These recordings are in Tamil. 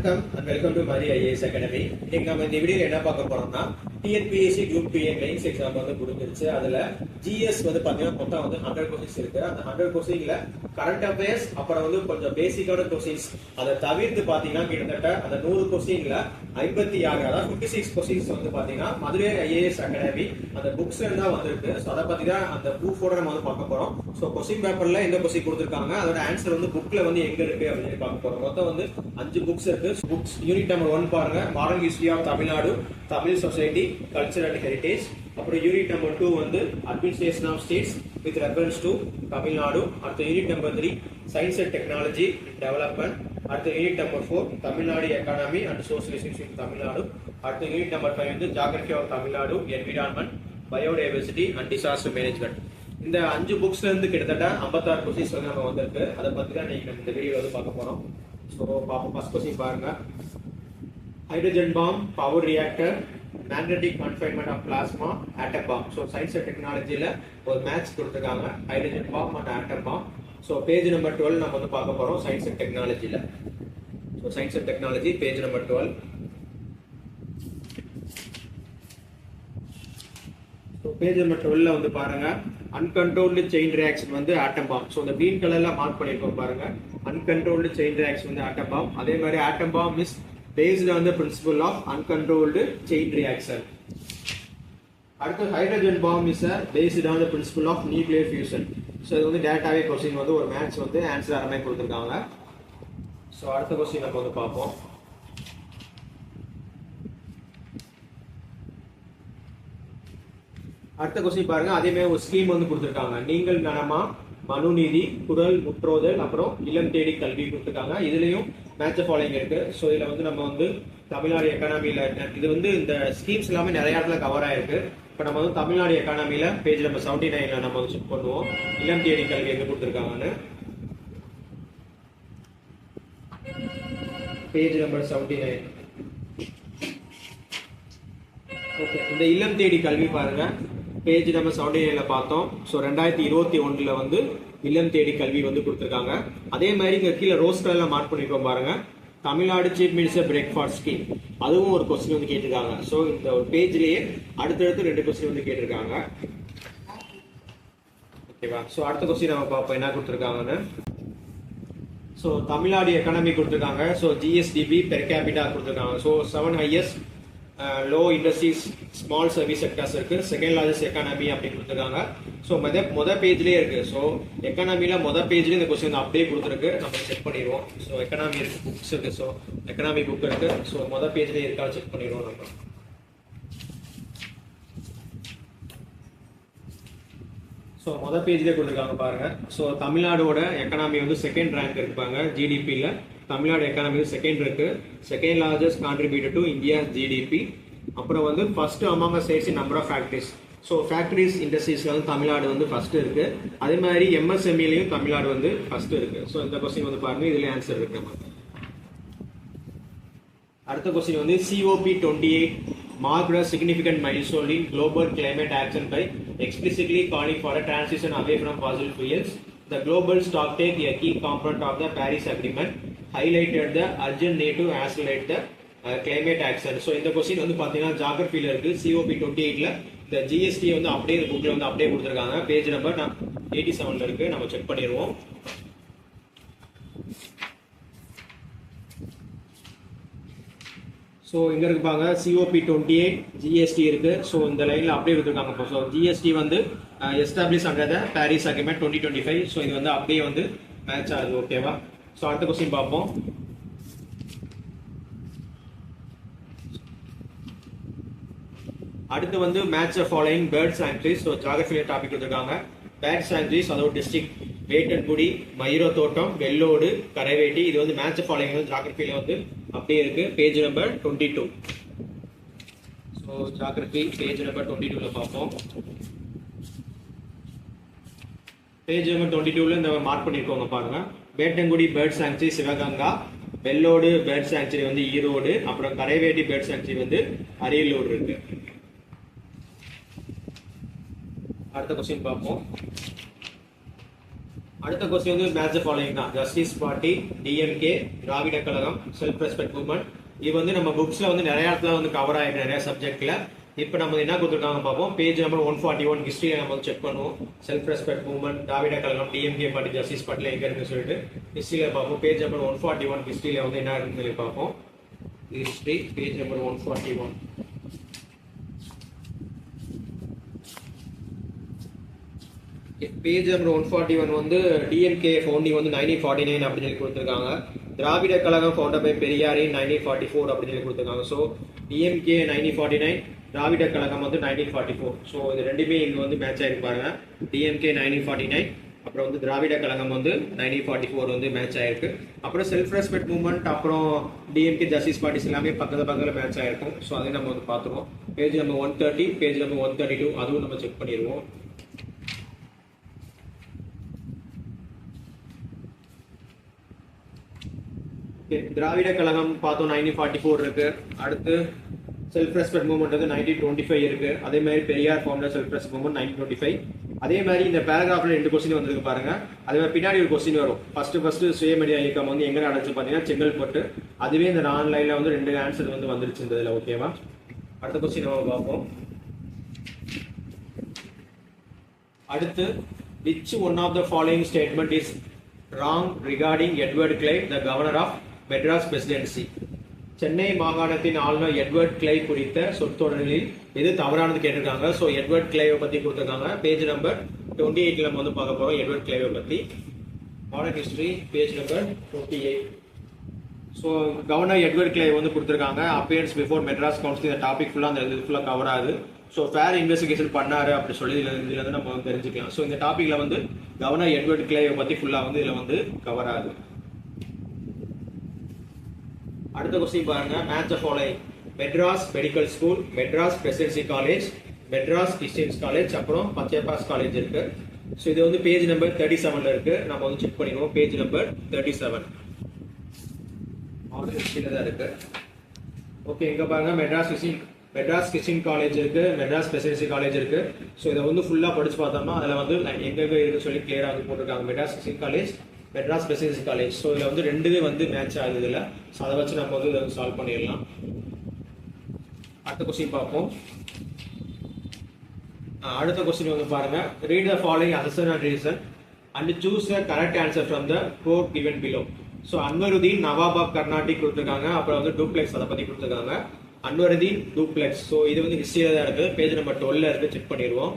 வணக்கம் and welcome to Mari IAS Academy. இன்னைக்கு நம்ம இந்த வீடியோல என்ன பார்க்க போறோம்னா TNPSC Group 2A mains exam வந்து கொடுத்துருச்சு. அதுல GS வந்து பாத்தீங்கன்னா மொத்தம் வந்து 100 क्वेश्चंस இருக்கு. அந்த 100 क्वेश्चंல கரண்ட் அஃபேர்ஸ் அப்புறம் வந்து கொஞ்சம் பேசிக்கான क्वेश्चंस அதை தவிர்த்து பாத்தீங்கன்னா கிட்டத்தட்ட அந்த 100 क्वेश्चंல 56 அதாவது 56 क्वेश्चंस வந்து பாத்தீங்கன்னா மதுரை IAS Academy அந்த புக்ஸ் இருந்தா வந்திருக்கு. சோ அத பத்தி தான் அந்த ப்ரூஃபோட நம்ம வந்து பார்க்க போறோம். சோ क्वेश्चन பேப்பர்ல எந்த क्वेश्चन கொடுத்திருக்காங்க அதோட ஆன்சர் வந்து புக்ல வந்து எங்க இருக்கு அப்படின்னு பார்க்க போறோம். மொத்தம் வந்து 5 புக்ஸ் இருக்கு. புக்ஸ் யூனிட் நம்பர் 1 பாருங்க, modern history of Tamil Nadu, Tamil society, culture and heritage. அப்புறம் யூனிட் நம்பர் 2 வந்து administration of states with reference to Tamil Nadu. அடுத்த unit number 3 science and technology development. அடுத்த unit number 4 Tamil Nadu economy and socialism in Tamil Nadu. அடுத்த யூனிட் நம்பர் 5 வந்து geography of Tamil Nadu, environment, biodiversity and disaster management. இந்த 5 புக்ஸ்ல இருந்து கிட்டத்தட்ட 56 क्वेश्चंस வந்து நம்ம வந்திருக்கு. அதை பத்தி தான் இன்னைக்கு நம்ம இந்த வீடியோல வந்து பார்க்க போறோம். சோ பாப்போம். ஃபர்ஸ்ட் क्वेश्चन பாருங்க. Hydrogen bomb, power reactor, magnetic confinement of plasma, atom bomb. So science and டெக்னாலஜில ஒரு மேட்ச் கொடுத்திருக்காங்க, hydrogen bomb and atom bomb. So page number 12 நம்ம வந்து பார்க்க போறோம் சயின்ஸ் அண்ட் டெக்னாலஜில. So science and technology page number 12. Page number 12ல வந்து பாருங்க, அன்கண்ட்ரோல்டு செயின் ரியாக்ஷன் வந்து ஆட்டம் பாம். ஸோ இந்த கிரீன் கலர்ல மார்க் பண்ணிருக்கோம் பாருங்க, அன்கண்ட்ரோல்டு செயின் ரியாக்ஷன் வந்து ஆட்டம் பாம். அதே மாதிரி atom bomb is based on the principle of uncontrolled chain reaction. அடுத்து hydrogen bomb is based on the principle of nuclear fusion. So இது வந்து டேட்டாவே கொஸ்டின் வந்து ஒரு மேட்ச் வந்து ஆன்சர் ஆரம்பி கொடுத்துருக்காங்க. ஸோ அடுத்த கொஸ்டின் நம்ம வந்து பார்ப்போம். அடுத்த கொஸ்டின் பாருங்க, அதே மாதிரி ஒரு ஸ்கீம் வந்து கொடுத்திருக்காங்க. நீங்கள் நலமா, மனுநீதி, குரல் முற்றோதல், அப்புறம் இல்லம் தேடி கல்வி கொடுத்திருக்காங்க. இதுலயும் மேட்ச் ஃபாலோயிங் இருக்கு. ஸோ இதுல வந்து நம்ம வந்து தமிழ்நாடு எக்கானமில இது வந்து இந்த ஸ்கீம்ஸ் எல்லாமே நிறைய இடத்துல கவர் ஆயிருக்கு. இப்போ நம்ம வந்து தமிழ்நாடு எக்கானமில பேஜ் நம்பர் 79ல நம்ம வந்து செக் பண்ணுவோம் இல்லம் தேடி கல்வி எங்க கொடுத்திருக்காங்கன்னு. Page number 79. ஓகே, இந்த இல்லம் தேடி கல்வி பாருங்க, பேஜ் நம்பர் 79ல பார்த்தோம். ஸோ 2021ல வந்து இல்லம் தேடி கல்வி வந்து கொடுத்துருக்காங்க. அதே மாதிரி இங்க கீழே ரோஸ் கலர்ல மார்க் பண்ணிருக்கோம் பாருங்க, Tamil Nadu chief minister breakfast scheme. அதுவும் ஒரு கொஸ்டின் வந்து கேட்டிருக்காங்க. ஸோ இந்த ஒரு பேஜ்லயே அடுத்தடுத்து 2 கொஸ்டின் வந்து கேட்டிருக்காங்க. ஓகேவா? ஸோ அடுத்த கொஸ்டின் நம்ம பார்ப்போம் என்ன கொடுத்துருக்காங்கன்னு. ஸோ தமிழ்நாடு எக்கானமி கொடுத்துருக்காங்க. ஸோ ஜிஎஸ்டிபி பெர் கேபிட்டா கொடுத்துருக்காங்க. So 7 highest low industries small service sectors இருக்கு, செகண்ட் லார்ஜஸ்ட் எக்கானமி அப்படி கொடுத்துருக்காங்க. ஸோ மொத பேஜ்லேயே இருக்கு. ஸோ எக்கானமில பேஜ்லேயே இந்த கொஸ்டின் அப்படியே கொடுத்துருக்கு. நம்ம செக் பண்ணிடுவோம். ஸோ எக்கானமி இருக்கு, புக்ஸ் இருக்கு. ஸோ எக்கானமி புக் இருக்கு. ஸோ பேஜ்லேயே இருக்கா செக் பண்ணிடுவோம் நம்ம. ஸோ பேஜ்லேயே கொடுத்துருக்காங்க பாருங்க. ஸோ தமிழ்நாடோட எக்கானமி வந்து செகண்ட் ரேங்க் இருப்பாங்க ஜிடிபியில். தமிழ்நாடு எக்கானமி செகண்ட் இருக்கு, second largest contributor to India GDP. அப்புறம் வந்து first among states in number of factories. So factories இண்டஸ்ட்ரீஸ்ல வந்து தமிழ்நாடு வந்து ஃபர்ஸ்ட் இருக்கு. அதே மாதிரி எம்எஸ்எம்இலையும் தமிழ்நாடு வந்து ஃபர்ஸ்ட் இருக்கு. ஸோ இந்த கொஸ்டின் வந்து பாருங்க, இதுல ஆன்சர் இருக்கு. அடுத்த கொஸ்டின் வந்து COP28 marked a significant milestone in global climate action by explicitly calling for a transition away from fossil fuels. The global stocktake, a key component of the Paris Agreement, highlighted the urgent need to accelerate the climate action. So இந்த கொஸ்டின் வந்து பாத்தீங்கன்னா ஜியோகிராஃபில இருக்கு. COP28ல இந்த GST வந்து அப்படியே புக்ல வந்து அப்படியே கொடுத்திருக்காங்க. பேஜ் நம்பர் 87ல இருக்கு. நம்ம செக் பண்ணிடுவோம். ஸோ இங்க இருக்கு பாருங்க, COP28 GST இருக்கு. ஸோ இந்த லைன்ல அப்படியே கொடுத்துருக்காங்க. ஸோ GST வந்து establish under the Paris agreement 2025. So இது வந்து அப்படியே வந்து மேட்ச் ஆகுது. ஓகேவா? ஸோ அடுத்த கொஸ்டின் பார்ப்போம். அடுத்து வந்து match following bird sanctuaries. So geography topic கொடுத்துருக்காங்க. பேர்ட் சாங்சுரிஸ் அதோட டிஸ்ட்ரிக்ட் வேட்டன்குடி, மயிரோ தோட்டம், வெள்ளோடு, கரைவேட்டி. இது வந்து மேட்ச் ஃபாலோயிங் வந்து ஜியோகிராஃபில வந்து அப்படியே இருக்கு. Page number 22. So geography page number 22ல பார்ப்போம். பேஜ் நம்பர் 22ல இந்த மார்க் பண்ணிருக்கோங்க பாருங்க, Vettangudi bird sanctuary Sivaganga, Vellode bird sanctuary வந்து ஈரோடு, அப்புறம் கரைவேட்டி பேர்ட் சாங்சுரி வந்து அரியலூர் இருக்கு. அடுத்த கொஸ்டின் பார்ப்போம். அடுத்த கொஸ்டின் வந்து மேட்ச் ஃபாலோயிங் தான். Justice party, DMK, Dravida Kazhagam, self respect movement. இது வந்து நம்ம புக்ஸ்ல வந்து நிறைய இடத்துல வந்து கவர் ஆயிருக்கு, நிறைய சப்ஜெக்ட்ல. இப்போ நம்ம என்ன கொடுத்துருக்காங்க பார்ப்போம். பேஜ் நம்பர் 141 ஹிஸ்டரியில நம்ம வந்து செக் பண்ணுவோம். Self respect movement, Dravida Kazhagam, DMK party, justice பார்ட்டில எங்க இருக்குன்னு சொல்லிட்டு ஹிஸ்டரியில பார்ப்போம். பேஜ் நம்பர் 141 ஹிஸ்டரியில வந்து என்ன இருக்குன்னு சொல்லி பார்ப்போம். History page number 141. Page number 141 வந்து டிஎம்கே ஃபவுண்டிங் வந்து 1949 அப்படின்னு சொல்லி கொடுத்துருக்காங்க. திராவிட கழகம் ஃபவுண்டர் பை பெரியார் 1944 அப்படின்னு சொல்லி கொடுத்துருக்காங்க. ஸோ டிஎம்கே 1949, திராவிட கழகம் வந்து 1944. ஸோ இது ரெண்டுமே இங்க வந்து மேட்ச் ஆயிருக்கு பாருங்க. டிஎம்கே 1949, அப்புறம் வந்து திராவிட கழகம் வந்து 1944 வந்து மேட்ச் ஆயிருக்கு. அப்புறம் செல்ஃப் ரெஸ்பெக்ட் மூவ்மெண்ட், அப்புறம் டிஎம்கே, ஜஸ்டிஸ் பார்ட்டிஸ் எல்லாமே பக்கத்துல மேட்ச் ஆயிருக்கும். ஸோ அதை நம்ம வந்து பார்த்துருவோம். பேஜ் நம்பர் 130, பேஜ் நம்பர் 132 அதுவும் நம்ம செக் பண்ணிடுவோம். திராவிட கழகம் பார்த்தோம் 1944 இருக்கு. அடுத்து செல்ஃப் ரெஸ்பெக்ட் மூவ்மெண்ட் வந்து 1925 இருக்கு. அதே மாதிரி பெரியார் ஃபார்ம்ல செல்ஃப் ரெஸ்பெக்ட் மூவ்மெண்ட் 1925. அதே மாதிரி இந்த பேராகிராஃப்ல 2 கொஸ்டின் வந்திருக்கு பாருங்க. அதே மாதிரி பின்னாடி ஒரு கொஸ்டின் வரும். ஃபர்ஸ்ட் சுயமரியாதை இயக்கம் வந்து எங்க நடந்துச்சு பாத்தீங்கன்னா செங்கல்பட்டு. அதுவே இந்த 4 லைன்ல வந்து 2 ஆன்சர் வந்து வந்துருச்சு இந்த இதுல. ஓகேவா? அடுத்த கொஸ்டின் நம்ம பார்ப்போம். அடுத்து which one of the following statement is wrong regarding Edward Clay, the governor of Madras presidency? Chennai மாகாணத்தின் ஆளுநர் எட்வர்ட் கிளை குறித்த சொற்றொடரில் எது தவறானது கேட்டிருக்காங்க. ஸோ எட்வர்ட் கிளைவை பத்தி கொடுத்துருக்காங்க. பேஜ் நம்பர் 28 நம்ம வந்து பார்க்க போறோம். எட்வர்ட் கிளைவை பத்தி modern history page number 28. So governor Edward கிளை வந்து கொடுத்துருக்காங்க. Appearance before Madras council. இந்த டாபிக் ஃபுல்லா அந்த இது ஃபுல்லா கவர் ஆகுது. ஸோ ஃபேர் இன்வெஸ்டிகேஷன் பண்ணாரு அப்படி சொல்லி இதுல இருந்து நம்ம வந்து தெரிஞ்சுக்கலாம். ஸோ இந்த டாபிக்ல வந்து கவர்னர் எட்வர்ட் கிளைவை பத்தி ஃபுல்லா வந்து இதுல வந்து கவர் ஆகுது. அடுத்த கொஸ்டின் பாருங்க. Match following: Madras medical school, Madras presidency college, Madras Christians college, அப்புறம் பச்சையப்பாஸ் காலேஜ் இருக்கு. ஸோ இது வந்து பேஜ் நம்பர் 37ல இருக்கு. நம்ம வந்து செக் பண்ணிடுவோம். பேஜ் நம்பர் 37 தான் இருக்கு. ஓகே, இங்க பாருங்க மெட்ராஸ் கிறிஸ்டியன் காலேஜ் இருக்கு, மெட்ராஸ் பிரசிடென்சி காலேஜ் இருக்கு. ஸோ இதை வந்து ஃபுல்லா படிச்சு பார்த்தோம்னா அதுல வந்து எங்கெங்க இருக்குன்னு சொல்லி கிளியரா வந்து போட்டிருக்காங்க. Madras Christian college, Madras presidency college. So இதுல வந்து ரெண்டுமே வந்து மேட்ச் ஆகுது இதுல. ஸோ அதை வச்சு நம்ம வந்து இதை சால்வ் பண்ணிடலாம். அடுத்த கொஸ்டின் பார்ப்போம். அடுத்த கொஸ்டின் வந்து பாருங்க. Read the following assertion and reason and choose the correct answer from the quote given below. So Anwaruddin Nawab of Carnatic கொடுத்துருக்காங்க. அப்புறம் வந்து டூப்ளெக்ஸ் அதை பத்தி கொடுத்துருக்காங்க. அன்வருதீன் டூப்ளெக்ஸ். ஸோ இது வந்து ஹிஸ்டரியில தான் இருக்கு. பேஜ் நம்பர் 12 இருக்கு. செக் பண்ணிடுவோம்.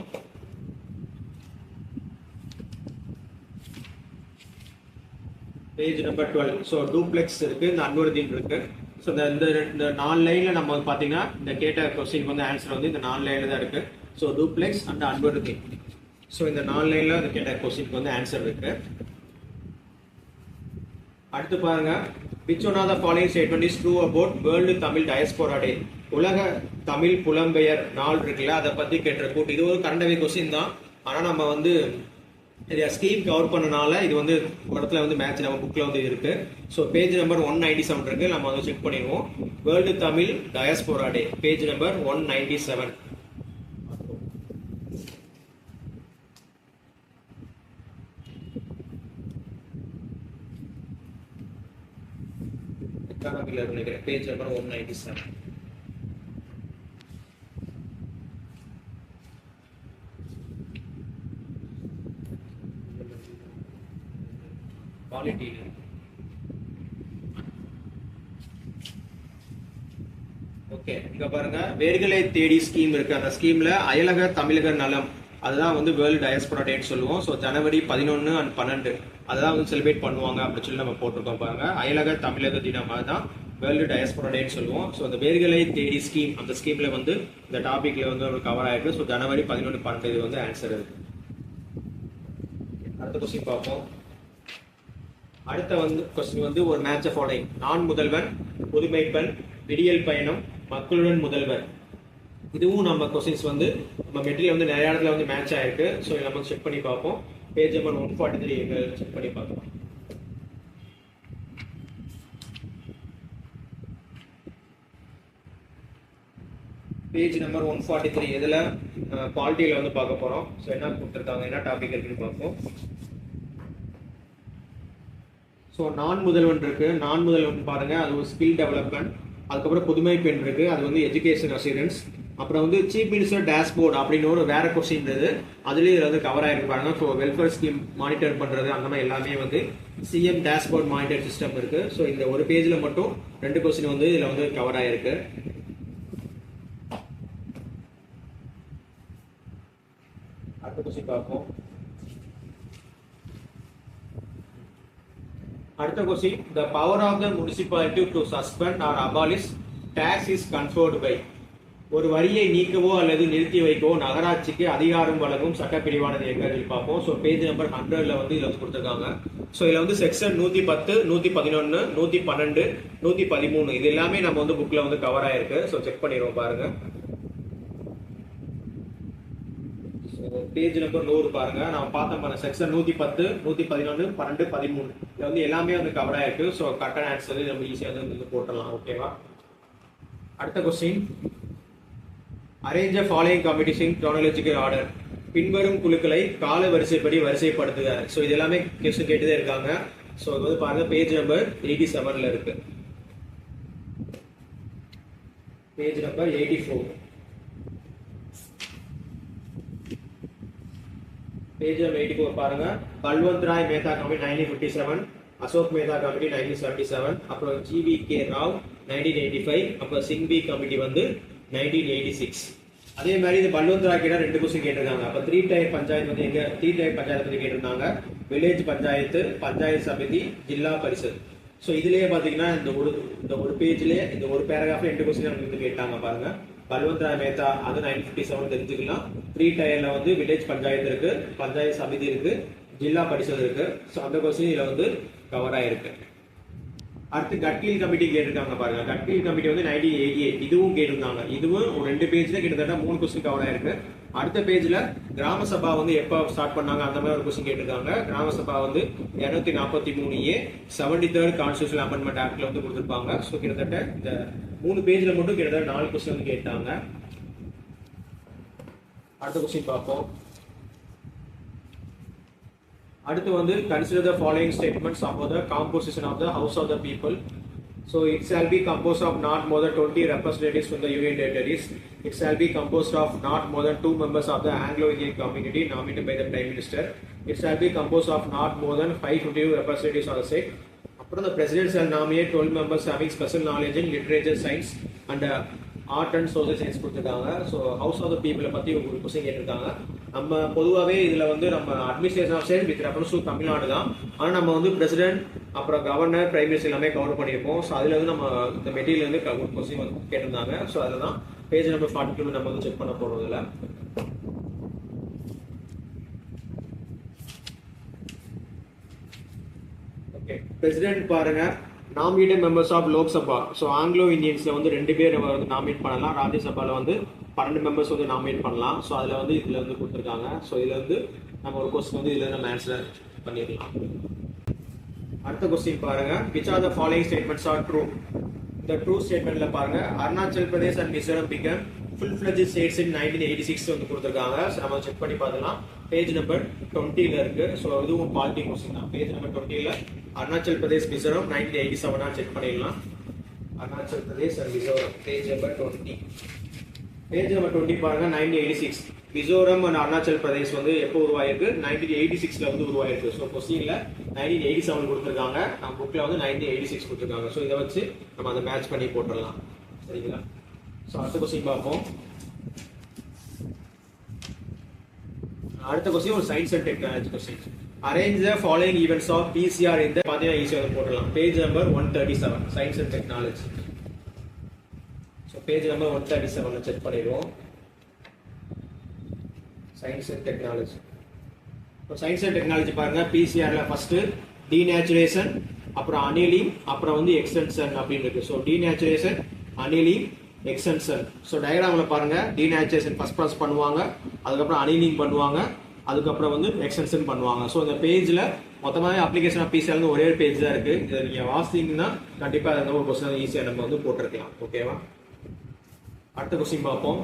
Page number 12. ஸோ டூப்ளெக்ஸ் இருக்கு, இந்த அன்வருதீன் இருக்கு. ஸோ இந்த 4 லைன்ல நம்ம பாத்தீங்கன்னா இந்த கேட்ட கொஸ்டின் வந்து ஆன்சர் வந்து இந்த 4 லைன்ல தான் இருக்கு. So duplex and Anwaruddin. So இந்த 4 லைன்ல அந்த கேட்ட கொஸ்டின் வந்து ஆன்சர் இருக்கு. அடுத்து பாருங்க. which one of the following statement is true about World Tamil Diaspora Day? உலக தமிழ் புலம்பெயர் நாள் இருக்குல்ல, அதை பத்தி கேட்டிருக்கோம். இது ஒரு கரண்ட் அஃபேர் கொஸ்டின் தான். ஆனா நம்ம வந்து ஸ்கீம் கவர் பண்ணனால இது வந்து இடத்துல வந்து மேட்ச் நம்ம புக்ல வந்து இருக்கு. ஸோ பேஜ் நம்பர் 197 இருக்கு. நம்ம வந்து செக் பண்ணிடுவோம். World Tamil diaspora day page number 197. Page number 197. Quality okay. இங்க பாருங்க, வேர்களை தேடி ஸ்கீம் இருக்கு. அந்த ஸ்கீம்ல அயலக தமிழக நலம் அதுதான் வந்து வேர்ல்டு டயஸ்போரா டேன்னு சொல்லுவோம். ஸோ ஜனவரி 11 and 12 அதெல்லாம் வந்து செலிப்ரேட் பண்ணுவாங்க அப்படின்னு சொல்லி நம்ம போட்டிருக்கோம் பாருங்க. அயலக தமிழக தினம் அதுதான் வேர்ல்டு டயஸ்போரா டேன்னு சொல்லுவோம். ஸோ அந்த வேர்களை தேடி ஸ்கீம், அந்த ஸ்கீம்ல வந்து இந்த டாபிக்ல வந்து ஒரு கவர் ஆயிருக்கு. ஸோ ஜனவரி 11, 12 இது வந்து ஆன்சர் இருக்கு. அடுத்த கொஸ்டின் பார்ப்போம். அடுத்த வந்து கொஸ்டின் வந்து ஒரு மேட்ச் ஃபாலோயிங்: நான் முதல்வன், புதுமைப்பெண், விடியல் பயணம், மக்களுடன் முதல்வர். இதுவும் நம்ம கொஸ்டின்ஸ் வந்து நம்ம மெட்டீரியல் வந்து நிறைய இடத்துல வந்து மேட்ச் ஆயிருக்கு. ஸோ நம்ம செக் பண்ணி பார்ப்போம். பேஜ் நம்பர் 143 செக் பண்ணி பார்க்கலாம். பேஜ் நம்பர் 143 இதுல பாலிட்டியில வந்து பார்க்க போறோம். ஸோ என்ன கொடுத்துருக்காங்க, என்ன டாபிக் இருக்குன்னு பார்ப்போம். ஸோ நான் முதல்வன் இருக்கு. நான் முதல்வன் பாருங்க, அது ஒரு ஸ்கில் டெவலப்மெண்ட். அதுக்கப்புறம் புதுமை பெண் இருக்கு, அது வந்து எஜுகேஷன் அசூரன்ஸ். அப்புறம் வந்து சீஃப் மினிஸ்டர் டேஷ்போர்ட் அப்படின்னு ஒரு வேற கொஸ்டின் இருந்தது, அதுலேயும் இதில் வந்து கவர் ஆயிருக்கு பாருங்க. ஸோ வெல்ஃபேர் ஸ்கீம் மானிட்டர் பண்றது அந்த மாதிரி எல்லாமே வந்து சிஎம் டேஷ்போர்ட் மானிட்டர் சிஸ்டம் இருக்கு. ஸோ இந்த ஒரு பேஜில் மட்டும் 2 கொஸ்டின் வந்து இதில் வந்து கவர் ஆயிருக்கு. அடுத்த கொஸ்டின் பார்ப்போம். அடுத்த question, the power of the municipality to suspend or abolish tax is conferred by. ஒரு வரியை நீக்கவோ அல்லது நிறுத்தி வைக்கவோ நகராட்சிக்கு அதிகாரம் வழங்கும் சட்டப்பிரிவானது எங்க பார்ப்போம். ஸோ பேஜ் நம்பர் 100ல வந்து இதுல வந்து கொடுத்துருக்காங்க. ஸோ இதுல வந்து செக்ஷன் 110, 111, 112, 113 இது எல்லாமே நம்ம வந்து புக்ல வந்து கவர் ஆயிருக்கு. ஸோ செக் பண்ணிடுவோம் பாருங்க. பேஜ் நம்பர் 100 பாருங்க, நம்ம பார்த்தோம் பாருங்க. செக்ஷன் 110, 111, 12, 13 இது வந்து எல்லாமே வந்து கவர் ஆயிருக்கு. ஸோ கரெக்டான ஆன்சர் நம்ம ஈஸியாக வந்து போட்டுடலாம். ஓகேவா? அடுத்த question, arrange a following committees in chronological order. பின்வரும் குழுக்களை கால வரிசைப்படி வரிசைப்படுத்துக. ஸோ இது எல்லாமே கொஸ்டின் கேட்டுதான் இருக்காங்க. ஸோ இது வந்து பாருங்க, பேஜ் நம்பர் 87ல இருக்கு. Page number 84. பேஜ் நம்பர் 84 பாருங்க. பல்வந்த் ராய் மேத்தா கமிட்டி 1957, அசோக் மேத்தா கமிட்டி 1977, அப்புறம் ஜிவிகே ராவ் 1985, அப்புறம் சிங்வி கமிட்டி வந்து 1986. அதே மாதிரி இந்த பல்வந்த் ராய் கிட்ட 2 கொஸ்டின் கேட்டிருக்காங்க. அப்ப 3 டைப் பஞ்சாயத்து வந்து எங்க 3 டைப் பஞ்சாயத்து பத்தி கேட்டிருந்தாங்க. வில்லேஜ் பஞ்சாயத்து, பஞ்சாயத்து சமிதி, ஜில்லா பரிஷத். ஸோ இதுலயே பாத்தீங்கன்னா இந்த ஒரு பேஜ்லயே இந்த ஒரு பேராகிராஃப்ல 2 கொஸ்டின் நமக்கு வந்து கேட்டாங்க பாருங்க. பல்வந்த் ராய் மேத்தா அது 1957 தெரிஞ்சுக்கலாம். 3 டயர்ல வந்து வில்லேஜ் பஞ்சாயத்து இருக்கு, பஞ்சாயத்து சமிதி இருக்கு, ஜில்லா பரிஷத் இருக்கு. ஸோ அந்த கொஸ்டின் இதுல வந்து கவர் ஆயிருக்கு. அடுத்து கட்கில் கமிட்டி கேட்டிருக்காங்க பாருங்க. கட்கில் கமிட்டி வந்து 1988 இதுவும் கேட்டிருந்தாங்க. இதுவும் ஒரு 2 பேஜ்ல கிட்டத்தட்ட 3 கொஸ்டின் கவர் ஆயிருக்கு. அடுத்த பேஜ்ல கிராம சபா வந்து எப்ப ஸ்டார்ட் பண்ணாங்க அந்த மாதிரி ஒரு கொஸ்டின் கேட்டிருக்காங்க. கிராம சபா வந்து 243A 73rd கான்ஸ்டிடியூஷனல் அமெண்ட்மெண்ட் ஆக்ட்ல வந்து கொடுத்திருப்பாங்க. ஸோ கிட்டத்தட்ட இந்த 3 பேஜ்ல மட்டும் கிட்டத்தட்ட 4 கொஸ்டின் வந்து கேட்டாங்க. அடுத்த கொஸ்டின் பார்ப்போம். அடுத்து வந்து consider the following statements about the composition of the House of the People. So it shall be composed of not more than 20 representatives from the Union Territories. It shall be composed of not more than 2 members of the Anglo-Indian community nominated by the Prime Minister. It shall be composed of not more than 552 representatives of the state. அப்புறம் the President shall nominate 12 members having special knowledge in literature, science and art and social science கொடுத்துருக்காங்க. ஸோ ஹவுஸ் ஆஃப் த பீப்புளை பற்றி ஒரு கொஸ்டின் கேட்டிருக்காங்க. நம்ம பொதுவாகவே இதில் வந்து நம்ம administration of state with reference to Tamil Nadu தான். ஆனால் நம்ம வந்து பிரசிடென்ட் அப்புறம் கவர்னர் பிரைம் மினிஸ்டர் எல்லாமே கவர் பண்ணியிருப்போம். ஸோ அதில் வந்து நம்ம இந்த மெட்டீரியல் வந்து ஒரு கொஸ்டின் வந்து கேட்டிருந்தாங்க. ஸோ அதில் தான் பேஜ் நம்பர் 42 நம்ம வந்து செக் பண்ண போகிறோம். இதில் ஓகே, பிரசிடென்ட் பாருங்க, nominated members of Lok Sabha. So Anglo இந்தியன்ஸ்ல வந்து 2 பேர் நம்ம வந்து நாமினேட் பண்ணலாம். ராஜ்யசபால வந்து 12 மெம்பர்ஸ் வந்து நாமினேட் பண்ணலாம். ஸோ அதில் வந்து இதில் வந்து கொடுத்துருக்காங்க. ஸோ இதில் வந்து நம்ம ஒரு கொஸ்டின் வந்து இதில் நம்ம ஆன்சர் பண்ணிடலாம். அடுத்த கொஸ்டின் பாருங்க, which are the following statements are true. இந்த ட்ரூ ஸ்டேட்மெண்ட்ல பாருங்க, Arunachal Pradesh and Mizoram become full-fledged states in 1986 வந்து கொடுத்துருக்காங்க. ஸோ நம்ம செக் பண்ணி பார்த்துக்கலாம். பேஜ் நம்பர் 20ல இருக்கு. ஸோ இதுவும் பாலிட்டி கொஸ்டின் தான். பேஜ் நம்பர் 20ல அருணாச்சல் பிரதேஷ் மிசோரம் 1987 செக் பண்ணிடலாம். Arunachal Pradesh and Mizoram page number 20. Page number 20 பாருங்க, 1986 மிசோரம் அண்ட் அருணாச்சல் பிரதேஷ் வந்து எப்போ உருவாயிருக்கு, 1986ல வந்து உருவாயிருக்கு. ஸோ கொஸ்டின்ல 1987 கொடுத்துருக்காங்க, நம்ம புக்ல வந்து 1986 கொடுத்துருக்காங்க. ஸோ இதை வச்சு நம்ம அதை மேட்ச் பண்ணி போட்டுடலாம். சரிங்களா? ஸோ அடுத்த கொஸ்டின் பார்ப்போம். அடுத்த கொஸ்டின் ஒரு science and technology question. Arrange the following events of PCR இந்த பார்த்தீங்கன்னா ஈஸியாக போட்டுடலாம். Page number 137 science and technology. So page number 137 check பண்ணிடுவோம். Science and technology. இப்போ சயின்ஸ் அண்ட் டெக்னாலஜி பாருங்க, பிசிஆர்ல ஃபர்ஸ்ட் டீநேச்சுரேஷன், அப்புறம் அனிலிங், அப்புறம் வந்து எக்ஸ்டென்ஷன் அப்படின்னு இருக்கு. So denaturation, annealing, extension. So டயக்ராம்ல பாருங்க, டீநேச்சுரேஷன் ஃபர்ஸ்ட் ப்ராசஸ் பண்ணுவாங்க, அதுக்கப்புறம் அனிலிங் பண்ணுவாங்க, அதுக்கப்புறம் வந்து எக்ஸ்டென்ஷன் பண்ணுவாங்க. ஸோ இந்த பேஜ்ல மொத்தமாகவே அப்ளிகேஷன் ஆஃப் பிசிஆர் வந்து ஒரே பேஜ் தான் இருக்கு. இதை நீங்க வாசிங்கன்னா கண்டிப்பா அதை ஒரு கொஸ்டின் ஈஸியாக நம்ம வந்து போட்டிருக்கலாம். ஓகேவா? அடுத்த கொஸ்டின் பார்ப்போம்.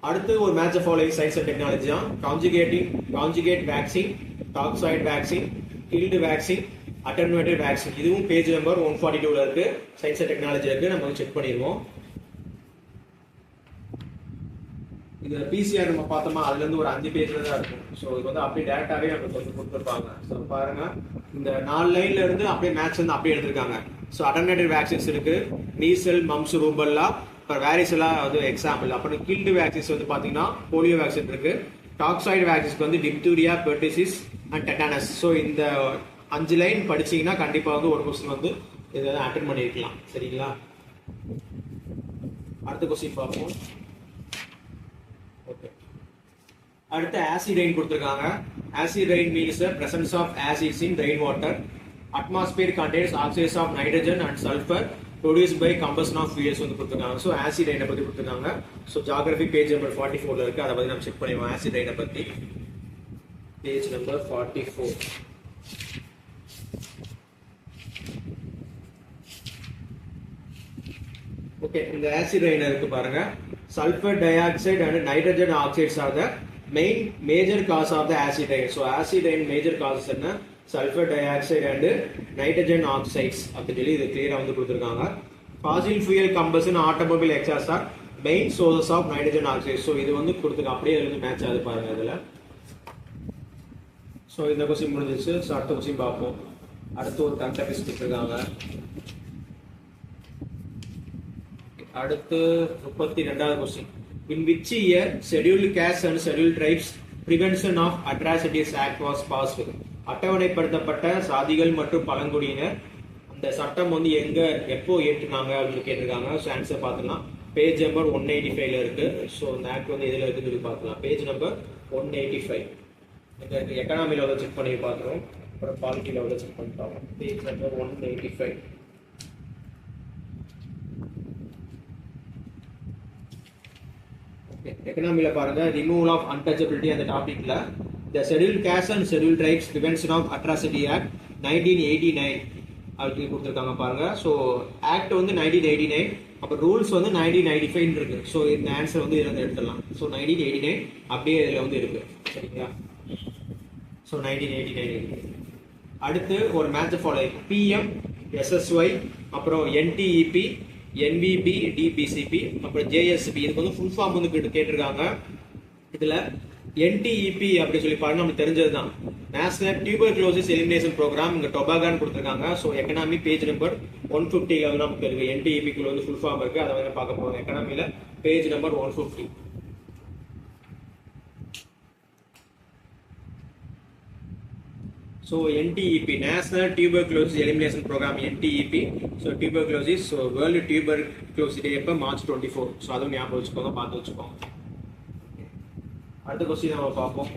அடுத்து ஒரு match following science and technology தான். Conjugate vaccine, toxoid vaccine, killed vaccine, attenuated vaccine இதுவும் பேஜ் நம்பர் 142ல இருக்கு. சயின்ஸ் அண்ட் டெக்னாலஜி இருக்கு. நம்ம செக் பண்ணிடுவோம். இது பிசிஆர் நம்ம பார்த்தோமா, அதுல இருந்து ஒரு 5 பேஜ்ல தான் இருக்கும். ஸோ இது வந்து அப்படியே டேரக்டாவே நமக்கு வந்து கொடுத்துருப்பாங்க. ஸோ பாருங்க, இந்த 4 லைன்ல இருந்து அப்படியே மேட்ச் வந்து அப்படியே எடுத்திருக்காங்க. ஸோ அட்டெனுவேட்டட் வேக்சின்ஸ் இருக்கு, மீசல், மம்ஸ், ரூபல்லா, அப்புறம் வேரிசலா வந்து எக்ஸாம்பிள். அப்புறம் கில்டு வேக்சின்ஸ் வந்து பாத்தீங்கன்னா போலியோ வேக்சின் இருக்கு. டாக்ஸாய்டு வேக்சின்ஸ்க்கு வந்து டிப்தீரியா, பெர்டிசிஸ் அண்ட் டெட்டானஸ். ஸோ இந்த 5 லைன் படிச்சீங்கன்னா கண்டிப்பா வந்து ஒரு கொஸ்டின் வந்து இதை அட்டென்ட் பண்ணிருக்கலாம். சரிங்களா? அடுத்த கொஸ்டின் பார்ப்போம். ஓகே, அடுத்து ஆசிட் ரெயின் கொடுத்திருக்காங்க. Acid rain means the presence of acids in rainwater. Atmosphere contains oxides of nitrogen and sulfur produced by combustion of fuels வந்து கொடுத்திருக்காங்க. ஸோ ஆசிட் ரெயினை பத்தி கொடுத்திருக்காங்க. ஸோ ஜியோகிராஃபி பேஜ் நம்பர் 44ல இருக்கு. அதை பத்தி நம்ம செக் பண்ணிடுவோம். ஆசிட் ரெயினை பத்தி பேஜ் நம்பர் 44. ஓகே, இந்த ஆசிட் ரெயின் இருக்கு பாருங்க. Sulphur dioxide and nitrogen oxides are the main major gas of the acid rain. So acid rain major gases என்ன? Sulphur dioxide and nitrogen oxides அப்படின்னு சொல்லி இது கிளியரா வந்து கொடுத்துருக்காங்க. Fossil fuel combustion, automobile exhaust are main sources of nitrogen oxide. So இது வந்து கொடுத்துருக்காங்க. அப்படியே வந்து மேட்ச் ஆகுது பாருங்க இதுல. ஸோ இந்த கொஸ்டின் முடிஞ்சிச்சு. ஸோ அடுத்த கொஸ்டின் பார்ப்போம். அடுத்து ஒரு கண்டெக்ஸ்ட் கொடுத்துருக்காங்க. அடுத்து 32வது question. In which year scheduled castes and scheduled tribes prevention of atrocities act was passed? அட்டவணைப்படுத்தப்பட்ட சாதிகள் மற்றும் பழங்குடியினர் அந்த சட்டம் வந்து எங்க எப்போ ஏற்றுனாங்க அப்படின்னு கேட்டிருக்காங்க. ஸோ ஆன்சர் பார்த்தோம்னா பேஜ் நம்பர் 185ல இருக்கு. ஸோ இந்த ஆக்ட் வந்து எதுல இருக்குன்னு சொல்லி பார்க்கலாம். பேஜ் நம்பர் 185 எக்கனாமி லெவலில் செக் பண்ணி பார்க்குறோம். அப்புறம் பாலிட்டி லெவலில் செக் பண்ணி பார்ப்போம். Page number 185. எக்கனாமில பாருங்க, ரிமூவல் ஆஃப் அன்டச்சபிலிட்டி அந்த டாபிக்ல the scheduled caste and scheduled tribes prevention of atrocity act 1989 அப்படின்னு கொடுத்துருக்காங்க பாருங்க. ஸோ ஆக்ட் வந்து 1989, அப்போ ரூல்ஸ் வந்து 1995 இருக்கு. ஸோ இந்த ஆன்சர் வந்து இதுல எடுத்துடலாம். ஸோ 1989 அப்படியே இதுல வந்து இருக்கு. சரிங்களா? ஸோ 1989 இருக்கு. அடுத்து ஒரு மேட்ச் ஃபாலோ பிஎம், எஸ்எஸ்ஒய், அப்புறம் என்டிஇபி, NVB, DBCP, அப்புறம் JSP. இதுக்கு வந்து ஃபுல் ஃபார்ம் வந்து கேட்டிருக்காங்க. இதுல NTEP அப்படி சொல்லி பாருங்க, நமக்கு தெரிஞ்சதுதான். National tuberculosis elimination programme. இங்க டொபாகான்னு கொடுத்துருக்காங்க. ஸோ எக்கனாமி பேஜ் நம்பர் 150ல வந்து நமக்கு இருக்கு. NTEP குள்ள வந்து ஃபுல் ஃபார்ம் இருக்கு. அதை வந்து பார்க்க போறோம். எக்கனாமில page number 150. So NTEP, National Tuberculosis Elimination Program, NTEP. So tuberculosis, so World Tuberculosis Day எப்ப March 24. So அதுவும் ஞாபகம் வச்சுக்கோங்க, பார்த்து வச்சுக்கோங்க. அடுத்த கொஸ்டின் நம்ம பார்ப்போம்.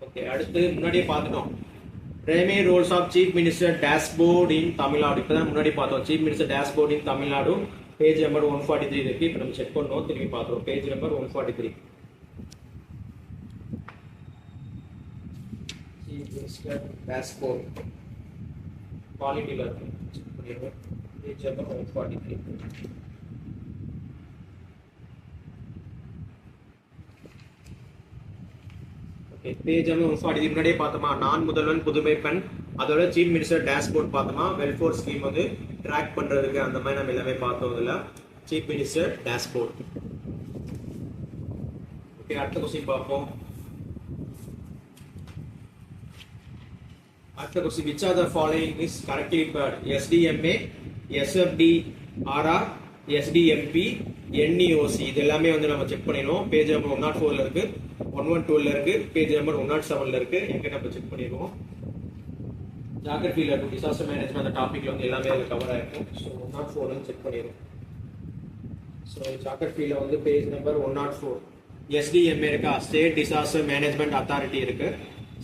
ஓகே, அடுத்து முன்னாடியே பார்த்துட்டோம். Primary roles of Chief Minister dashboard in Tamil Nadu. இப்பதான் முன்னாடி பார்த்தோம். Chief Minister dashboard in Tamil Nadu page number 143 இருக்கு. இப்போ நம்ம செக் பண்ணோம், திரும்பி பார்த்துறோம். Page number 143. dashboard quality learning page number 143. Okay, page number 143 முன்னாடியே பார்த்தோமா. நான் முதல்வன் புதுமை பெண், அதோட சீஃப் மினிஸ்டர் டேஷ்போர்ட் பார்த்தோமா. வெல்ஃபேர் ஸ்கீம் வந்து ட்ராக் பண்றதுக்கு அந்த மாதிரி நம்ம எல்லாமே பார்த்தோம். இதுல சீஃப் மினிஸ்டர் டேஷ்போர்ட். ஓகே, அடுத்த கொஸ்டின் பார்ப்போம். அடுத்த question, which are the following is correctly paired? SDMA, SFDRR, SDMP, NEOC. இது எல்லாமே வந்து நம்ம செக் பண்ணிடுவோம். பேஜ் நம்பர் 104ல இருக்கு, 112ல இருக்கு, பேஜ் நம்பர் 107ல இருக்கு. எங்க நம்ம செக் பண்ணிடுவோம். ஜியோகிராஃபில இருக்கு, டிசாஸ்டர் மேனேஜ்மெண்ட் அந்த டாபிக்ல வந்து எல்லாமே அதுல கவர் ஆயிருக்கும். ஸோ 104ல செக் பண்ணிடுவோம். ஸோ ஜியோகிராஃபில வந்து பேஜ் நம்பர் 104 SDMA இருக்கா, ஸ்டேட் டிசாஸ்டர் மேனேஜ்மெண்ட் அத்தாரிட்டி இருக்கு.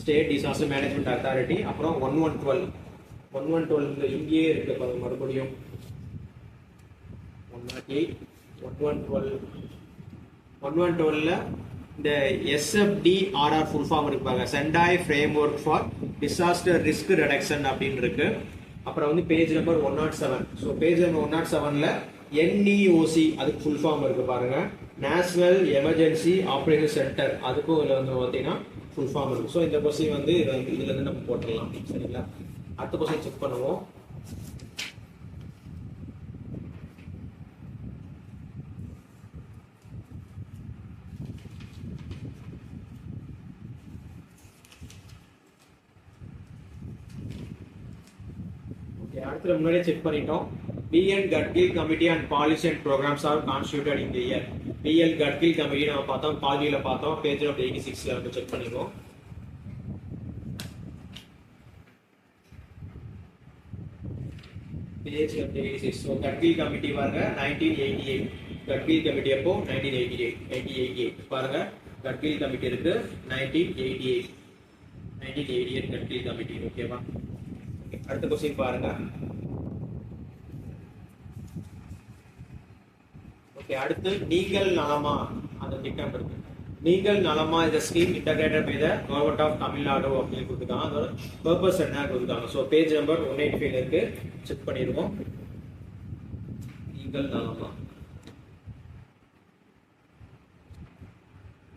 State disaster management authority. அப்புறம் 112 இங்கேயே இருக்கு பாருங்க, மறுபடியும் 108, 112ல இந்த SFDRR ஃபுல் ஃபார்ம் இருப்பாங்க, Sendai framework for disaster risk reduction அப்படின்னு இருக்கு. அப்புறம் வந்து page number 107. So page number 107ல NEOC அதுக்கு ஃபுல் ஃபார்ம் இருக்கு பாருங்க, நேஷனல் எமர்ஜென்சி ஆப்ரேஷன் சென்டர். அதுக்கும் இதுல வந்து பார்த்தீங்கன்னா ஃபுல் ஃபார்ம் இருக்கும். ஸோ இந்த கொஸ்டின் வந்து இதுல இருந்து நம்ம போட்டுடலாம். சரிங்களா? அடுத்த கொஸ்டின் செக் பண்ணுவோம். அடுத்து முன்னாடியே செக் பண்ணிட்டோம். BN Gadgil Committee and Policy and Programs are constituted in the year. BN Gadgil Committee நம்ம பார்த்தோம், பாலியில பார்த்தோம், பேஜ் நம்பர் 86ல வந்து செக் பண்ணிடுவோம். Page number 86. So Gadgil Committee பாருங்க 1988. Gadgil Committee அப்போ 1988 பாருங்க. Gadgil Committee இருக்கு 1988 Gadgil Committee. ஓகேவா? அடுத்த क्वेश्चन பாருங்க. ஓகே, அடுத்து நீங்கள் நலமா அந்த திட்டம் இருக்கு. நீங்கள் நலமா இந்த scheme integrated by the government of Tamil Nadu அப்படின்னு கொடுத்துருக்காங்க. அதோட பர்பஸ் என்ன கொடுத்துருக்காங்க. ஸோ பேஜ் நம்பர் 185 இருக்கு, செக் பண்ணிடுவோம். நீங்கள் நலமா,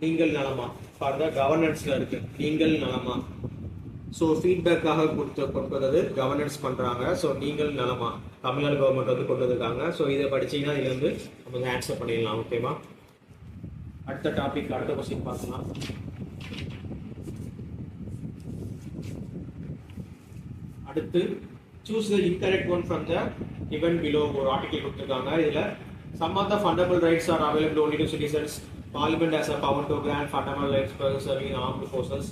நீங்கள் நலமா பாருங்க, கவர்னன்ஸ்ல இருக்கு நீங்கள் நலமா. ஸோ ஃபீட்பேக்காக கொடுத்தது கவர்னன்ஸ் பண்றாங்க. ஸோ நீங்கள் நலமா தமிழ்நாடு கவர்மெண்ட் வந்து கொண்டு வந்திருக்காங்க. ஸோ இதை படிச்சீங்கன்னா இதுல இருந்து நம்ம ஆன்சர் பண்ணிடலாம். ஓகேவா? அடுத்த டாபிக், அடுத்த கொஸ்டின் பார்க்கலாம். அடுத்து choose the incorrect one from the given below ஒரு ஆர்டிகல் கொடுத்திருக்காங்க. இதுல some of the fundamental rights are available only to citizens. Parliament has a power to grant fundamental rights for serving in armed forces.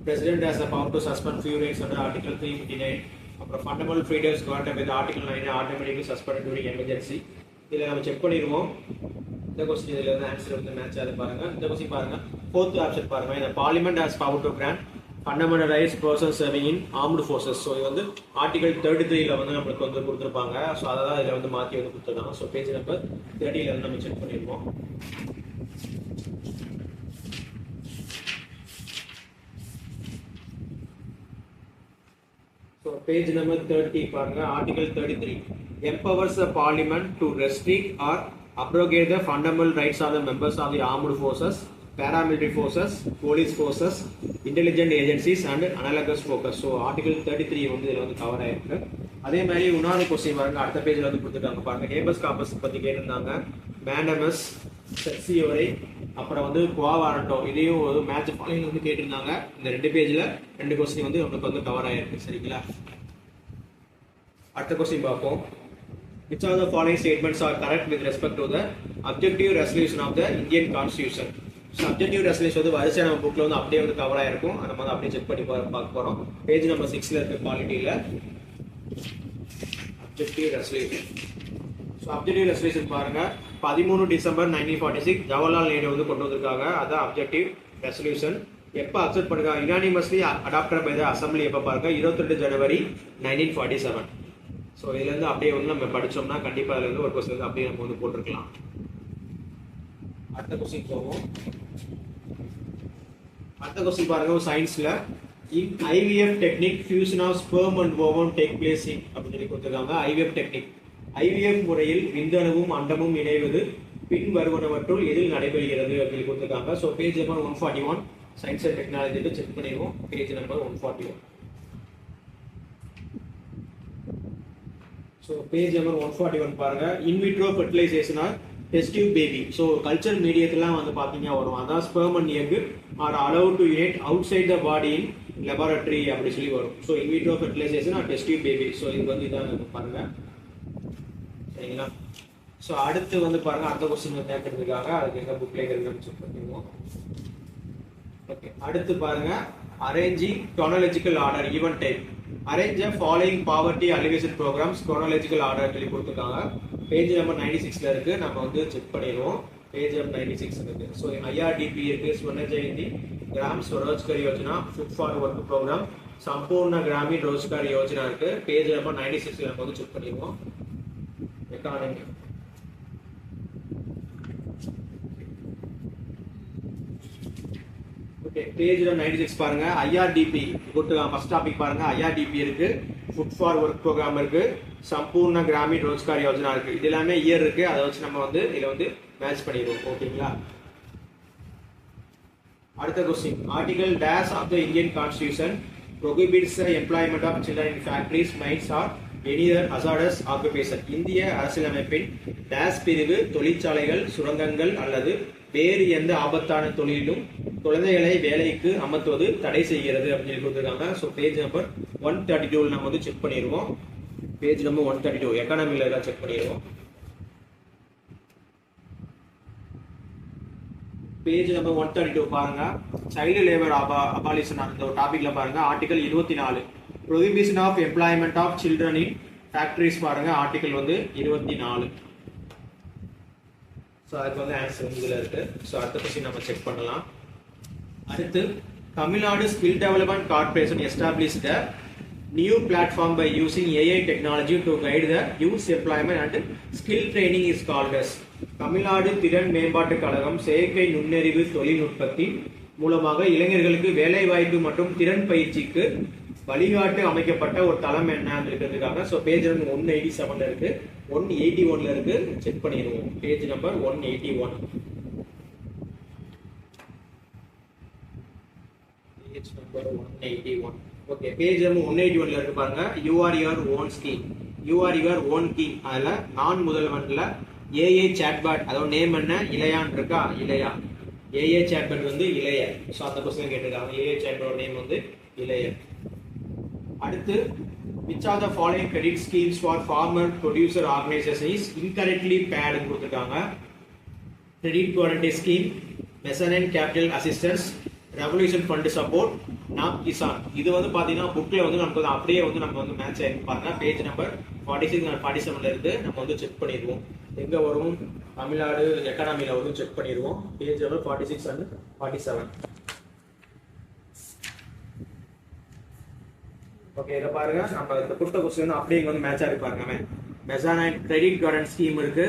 President has a power to suspend few rights under Article 359. அப்புறம் fundamental freedoms granted by the Article 9 automatically suspended during emergency. இதில் நம்ம செக் பண்ணிடுவோம். இந்த கொஸ்டின் இதில் வந்து ஆன்சர் வந்து மேட்ச் ஆகுது பாருங்க. இந்த கொஸ்டின் பாருங்க, ஃபோர்த் ஆப்ஷன் பாருங்க. இந்த parliament has power to grant fundamental rights persons serving in armed forces. So இது வந்து ஆர்டிகல் 33ல வந்து நம்மளுக்கு வந்து கொடுத்துருப்பாங்க. ஸோ அதை தான் இதில் வந்து மாற்றி வந்து கொடுத்துருக்காங்க. ஸோ பேஜ் நம்பர் 30ல வந்து நம்ம செக் பண்ணிடுவோம். So page number 30 பாருங்க, article 33 empowers the parliament to restrict or abrogate the fundamental rights of the members of the armed forces, paramilitary forces, police forces, intelligence agencies and analogous forces. So article 33 வந்து இதுல வந்து கவர் ஆயிருக்கு. அதே மாதிரி இன்னொரு क्वेश्चन பாருங்க, அடுத்த பேஜ்ல வந்து கொடுத்துட்டாங்க பாருங்க. ஹேபஸ் கார்பஸ் பத்தி கேட்டிருந்தாங்க. மேண்டமஸ், செக்சியோரை, அப்புறம் வந்து குவா வாரண்டோ, இதையும் ஒரு மேட்ச் ஃபாலோயிங் வந்து கேட்டிருந்தாங்க. இந்த ரெண்டு பேஜ்ல ரெண்டு क्वेश्चन வந்து நமக்கு வந்து கவர் ஆயிருக்கு. சரிங்களா? அடுத்த क्वेश्चन பார்ப்போம். Which of the following statements are correct with respect to the objective resolution of the Indian Constitution? Objective resolution வந்து வரிசையா நம்ம புக்ல வந்து அப்படியே வந்து கவர் ஆயிருக்கும். நம்ம வந்து அப்படியே செக் பண்ணி பார்க்க போறோம். பேஜ் நம்பர் 6ல இருக்கு பாலிட்டில objective resolution. So objective resolution பாருங்க, 13 டிசம்பர் 1946 ஜவஹர்லால் நேரு வந்து கொண்டு வந்திருக்காங்க. அதான் அப்ஜெக்டிவ் ரெசல்யூஷன். எப்போ அக்செப்ட் பண்ணிருக்காங்க? Unanimously adopted by the assembly எப்போ பாருங்க, 22 ஜனவரி 1947. ஸோ இதுல இருந்து அப்படியே வந்து நம்ம படிச்சோம்னா கண்டிப்பா அதுல இருந்து ஒரு கொஸ்டின் வந்து அப்படியே நம்ம வந்து போட்டிருக்கலாம். அடுத்த கொஸ்டின் போவோம். அடுத்த கொஸ்டின் பாருங்க, சயின்ஸ்ல IVF technique fusion of sperm and ovum take place in அப்படின்னு சொல்லி கொடுத்துருக்காங்க. IVF டெக்னிக், IVF முறையில் விந்தணுவும் அண்டமும் இணைவது பின் வருவனவற்றுள் எதில் நடைபெறுகிறது அப்படின்னு கொடுத்துருக்காங்க. So page number 141 science and technology check பண்ணிடுவோம். Page number 141. So page number 141 பாருங்க, in vitro fertilisation or test tube baby. So culture மீடியத்தெல்லாம் வந்து பார்த்தீங்கன்னா வரும். அதான் sperm and egg are allowed to unite outside the body in laboratory அப்படி சொல்லி வரும். So in vitro fertilisation or test tube baby. So இது வந்து இதான் பாருங்க. சரிங்களா? ஸோ அடுத்து வந்து பாருங்க, அடுத்த கொஸ்டின் கேட்கறதுக்காக அதுக்கு எங்க புக்ல இருக்கு செக் பண்ணிடுவோம். ஓகே, அடுத்து பாருங்க, arranging chronological order event type. Arrange following poverty alleviation programs chronological order சொல்லி கொடுத்துருக்காங்க. பேஜ் நம்பர் 96ல இருக்கு, நம்ம வந்து செக் பண்ணிடுவோம். பேஜ் நம்பர் 96 இருக்கு. ஸோ IRDP இருக்கு, Swarna Jayanti, Gram Swarozgar Yojana, food for work programme, Sampoorna Grameen Rozgar Yojana இருக்கு. பேஜ் நம்பர் 96ல நம்ம வந்து செக் பண்ணிடுவோம். எக்கானமி, ஓகே, பேஜ் நம்பர் 96 பாருங்க, IRDP கொடுத்துருக்காங்க. ஃபர்ஸ்ட் டாபிக் பாருங்க, IRDP இருக்கு, ஃபுட் ஃபார் ஒர்க் ப்ரோக்ராம் இருக்கு, சம்பூர்ண கிராமீண் ரோஜ்கார் யோஜனா இருக்கு. இது எல்லாமே இயர் இருக்கு, அதை வச்சு நம்ம வந்து இதுல வந்து மேட்ச் பண்ணிடுவோம். ஓகேங்களா? அடுத்த question article dash of the Indian constitution prohibits the employment of children in factories, mines or any other hazardous occupation. இந்திய அரசியலமைப்பின் டேஷ் பிரிவு தொழிற்சாலைகள், சுரங்கங்கள் அல்லது வேறு எந்த ஆபத்தான தொழிலும் குழந்தைகளை வேலைக்கு அமர்த்துவது தடை செய்கிறது அப்படின்னு கொடுத்துருக்காங்க. ஸோ பேஜ் நம்பர் 132 நம்ம வந்து செக் பண்ணிடுவோம். பேஜ் நம்பர் 132 எக்கானமில எல்லாம் செக் பண்ணிடுவோம். பேஜ் நம்பர் 132 பாருங்க. சைல்டு லேபர் அபாலிஷன் அந்த ஒரு டாபிக்ல பாருங்க. Article 24 prohibition of employment of children in factories பாருங்க. ஆர்டிகல் வந்து 24. ஸோ அதுக்கு வந்து ஆன்சர் இதில் இருக்கு. ஸோ அடுத்த கொஸ்டின் நம்ம செக் பண்ணலாம். அடுத்து Tamil Nadu skill development corporation established the new platform by using AI technology to guide the youth employment and skill training is called as. Tamil Nadu திறன் மேம்பாட்டு கழகம் செயற்கை நுண்ணறிவு தொழில்நுட்பத்தின் மூலமாக இளைஞர்களுக்கு வேலை வாய்ப்பு மற்றும் திறன் பயிற்சிக்கு வழிகாட்டு அமைக்கப்பட்ட ஒரு தளம் என்ன இருக்கிறதுக்காக. ஸோ பேஜ் நம்பர் 187 இருக்கு, 181 இருக்கு, செக் பண்ணிடுவோம். Page number 181. Page number 181. Okay, page number 181 இருக்கு பாருங்க. You are your own scheme, you are your own king. அதுல நான் முதல்வன்ல ஏஐ சாட்பாட் அதோட நேம் என்ன, இளையான் இருக்கா, இளையா. ஏஐ சாட்பாட் வந்து இளைய. ஸோ அந்த கொஸ்டின் கேட்டிருக்காங்க. ஏஐ சாட்பாட் நேம் வந்து இளைய. அடுத்து which are the following credit schemes for farmer producer organization is incorrectly paid கொடுத்திருக்காங்க. Credit guarantee scheme, mezzanine capital assistance, revolution fund support, Nab Kisan. இது வந்து பாத்தீங்கன்னா புக்ல வந்து நமக்கு அப்படியே வந்து நம்ம வந்து மேட்ச் ஆயிருக்கு பாருங்க. பேஜ் நம்பர் 46 and 47 இருக்கு. நம்ம வந்து செக் பண்ணிடுவோம் எங்க வரும். தமிழ்நாடு எக்கானமில வந்து செக் பண்ணிடுவோம். Page number 46 and 47. ஓகே, இத பாருங்க. நம்ம இந்த கொடுத்த क्वेश्चन அப்படியே இங்க வந்து மேட்ச் ஆகி பாருங்க. மெசனைன் கிரெடிட் guarantee ஸ்கீம் இருக்கு,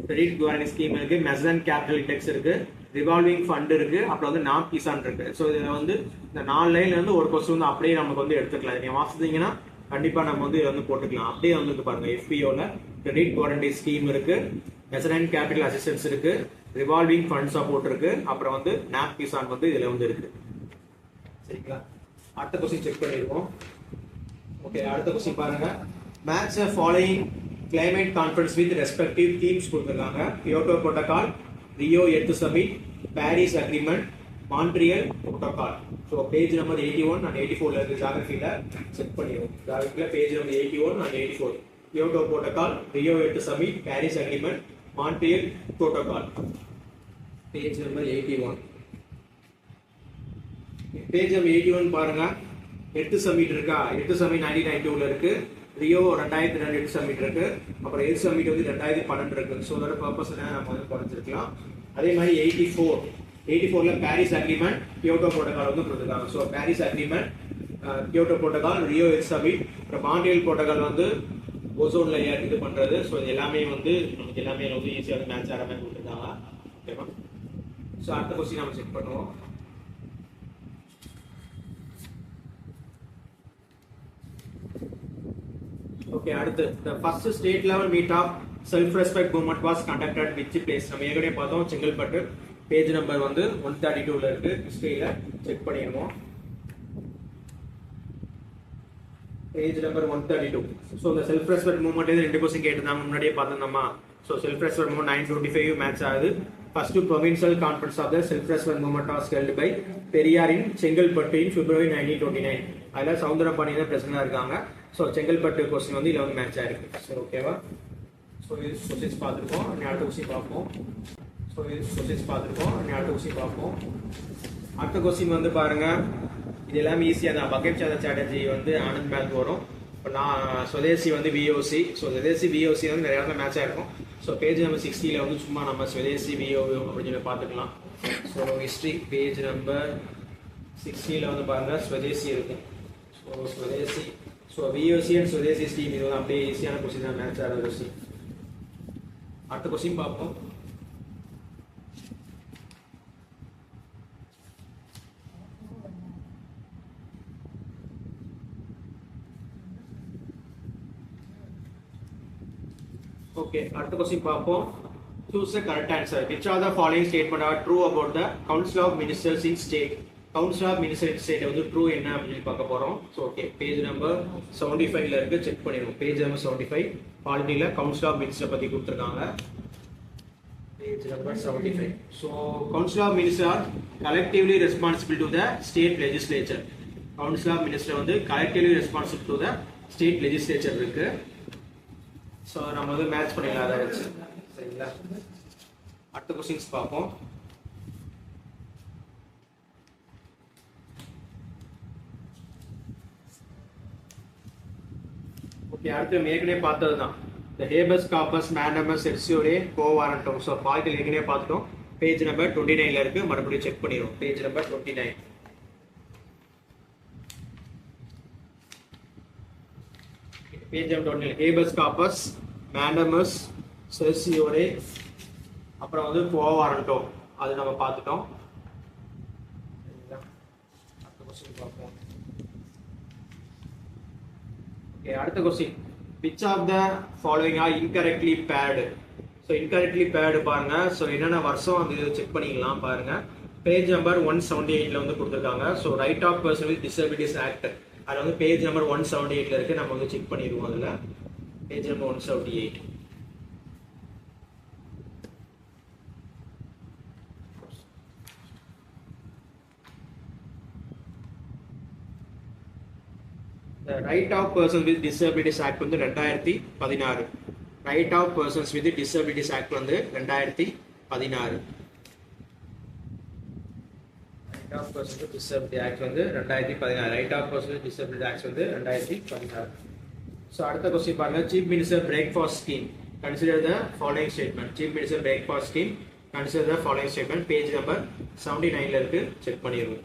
கிரெடிட் guarantee ஸ்கீம் இருக்கு, மெசனைன் கேபிட்டல் இண்டெக்ஸ் இருக்கு, ரிவால்விங் ஃபண்ட் இருக்கு, அப்புறம் வந்து நாப் கிசான் இருக்கு. ஸோ இதுல வந்து இந்த 4 லைன்ல இருந்து ஒரு கொஸ்டின் வந்து அப்படியே நமக்கு வந்து எடுத்துக்கலாம். நீங்க வாசித்தீங்கன்னா கண்டிப்பா நம்ம வந்து இதை வந்து போட்டுக்கலாம். அப்படியே வந்து பாருங்க. எஃபிஓல கிரெடிட் guarantee ஸ்கீம் இருக்கு, மெசனைன் கேபிட்டல் அசிஸ்டன்ஸ் இருக்கு, ரிவால்விங் ஃபண்ட் சப்போர்ட் இருக்கு, அப்புறம் வந்து நாப் கிசான் வந்து இதுல வந்து இருக்கு. சரிங்களா? அடுத்த கொஸ்டின் செக் பண்ணிடுவோம். ஓகே, அடுத்த கொஸ்டின் பாருங்க. Match the following climate conference with respective themes கொடுத்திருக்காங்க. Kyoto protocol, Rio earth summit, Paris agreement, Montreal protocol. So page number 81 and 84 இருக்கு. ஜியோகிராஃபில செக் பண்ணிடுவோம். ஜியோகிராஃபில page number 81 and 84. Kyoto protocol, Rio earth summit, Paris agreement, Montreal protocol. Page number 81. Page number 81 பாருங்க. எர்த் சமிட் இருக்கா? எர்த் சமிட் 1992 இருக்கு. ரியோ 2002 எர்த் சமிட் இருக்கு. அப்புறம் எர்த் சமிட் வந்து 2012 இருக்கு. ஸோ அதோட பர்பஸ் என்ன நம்ம வந்து குறைஞ்சிருக்கலாம். அதே மாதிரி 84ல பாரிஸ் அக்ரிமெண்ட், கியோட்டோ புரோட்டோகால் வந்து கொடுத்துருக்காங்க. So Paris agreement, Kyoto protocol, Rio earth submit, அப்புறம் மான்ட்ரியல் புரோட்டோகால் வந்து ஓசோன் லேயர் இது பண்றது. ஸோ இது எல்லாமே வந்து நமக்கு எல்லாமே வந்து ஈஸியாக வந்து மேட்ச் ஆகிற மாதிரி கொடுத்துருக்காங்க. ஓகேவா? ஸோ அடுத்த கொஸ்டின் நம்ம செக் பண்ணுவோம். ஓகே, அடுத்து the first state level meet of self respect movement was conducted which place. நம்ம ஏற்கனவே பார்த்தோம் செங்கல்பட்டு. பேஜ் நம்பர் வந்து 132ல இருக்கு. ஹிஸ்டரியில செக் பண்ணிடுவோம். Page number 132. ஸோ இந்த செல்ஃப் ரெஸ்பெக்ட் மூவ்மெண்ட் இது 2 கொஸ்டின் கேட்டிருந்தாங்க. முன்னாடியே பார்த்துருந்தோமா? So self respect movement 925 match ஆகுது. First provincial conference of the self respect movement was held by Periyar in Chengalpattu in February 1929. அதில் சவுந்தரபாணி தான் பிரசிடண்டா இருக்காங்க. ஸோ செங்கல்பட்டு கொஸ்டின் வந்து இதில் வந்து மேட்ச் ஆயிருக்கு. ஸோ ஓகேவா? ஸோ இது கொஸ்டின்ஸ் பார்த்துருக்கோம். அடுத்த கொஸ்டின் பார்ப்போம். அடுத்த கொஸ்டின் வந்து பாருங்க. இது எல்லாமே ஈஸியாக தான். பங்கேம் சந்திர சாட்டர்ஜி வந்து ஆனந்த் பேங்க் வரும். இப்போ நான் சுதேசி வந்து விஓசி. ஸோ சுதேசி விஓசி வந்து நிறைய இடத்துல மேட்ச் ஆயிருக்கும். ஸோ பேஜ் நம்பர் 60ல வந்து சும்மா நம்ம சுதேசி விஓ அப்படின்னு சொல்லி பார்த்துக்கலாம். ஸோ ஹிஸ்ட்ரி பேஜ் நம்பர் 60ல வந்து பாருங்க சுதேசி இருக்கு. So Swadeshi, so VOC and Swadeshi steam இது வந்து அப்படியே ஈஸியான கொஸ்டின் தான், மேட்ச் ஆகிற கொஸ்டின். அடுத்த கொஸ்டின் பார்ப்போம். ஓகே, அடுத்த கொஸ்டின் பார்ப்போம். Choose the correct answer. Which of the following statement are true about the Council of Ministers in State? Council of Ministers in State வந்து true என்ன அப்படின்னு பார்க்க போறோம். So okay, page number 75 ல இருக்கு, செக் பண்ணிடுவோம். Page number 75 பாலிட்டில Council of Ministers பத்தி கொடுத்திருக்காங்க. Page number 75. So Council of Ministers are collectively responsible to the state legislature. Council of Ministers வந்து collectively responsible to the state legislature இருக்கு. So நம்ம வந்து மேட்ச் பண்ணிடலாம் அதை வச்சு. சரிங்களா? அடுத்த क्वेश्चंस பார்ப்போம். ஓகே, அடுத்து ஏற்கனவே பார்த்ததுதான். The habeas corpus mandamus certiorari quo warrantum. So point ஏற்கனவே பார்த்துட்டோம். பேஜ் நம்பர் 29 ல இருக்கு, மறுபடியும் செக் பண்ணிரோம். Page number 29. Page number 29 habeas corpus mandamus certiorari அப்புறம் வந்து quo warrantum அது நம்ம பார்த்துட்டோம். அடுத்த क्वेश्चन பார்ப்போம். ஓகே, அடுத்த question. Which of the following are incorrectly paired? So incorrectly paired பாருங்க. So என்னென்ன வருஷம் அந்த இதை செக் பண்ணிக்கலாம் பாருங்க. பேஜ் நம்பர் 178 ல வந்து கொடுத்திருக்காங்க. So Right of Person with Disabilities Act அது வந்து பேஜ் நம்பர் 178 ல இருக்கு, நம்ம வந்து செக் பண்ணிடுவோம். அதுல page number 178. The Right of Persons with Disabilities Act வந்து 2016. Right of Persons with Disabilities Act வந்து 2016. Right of Persons with Disability Act வந்து 2016. Right of Persons with Disability Act வந்து 2016. So அடுத்த क्वेश्चन பாருங்க. Chief Minister Breakfast Scheme. Consider the following statement. Chief Minister Breakfast Scheme. Consider the following statement. Page number 79 ல இருக்கு, செக் பண்ணிடுவோம்.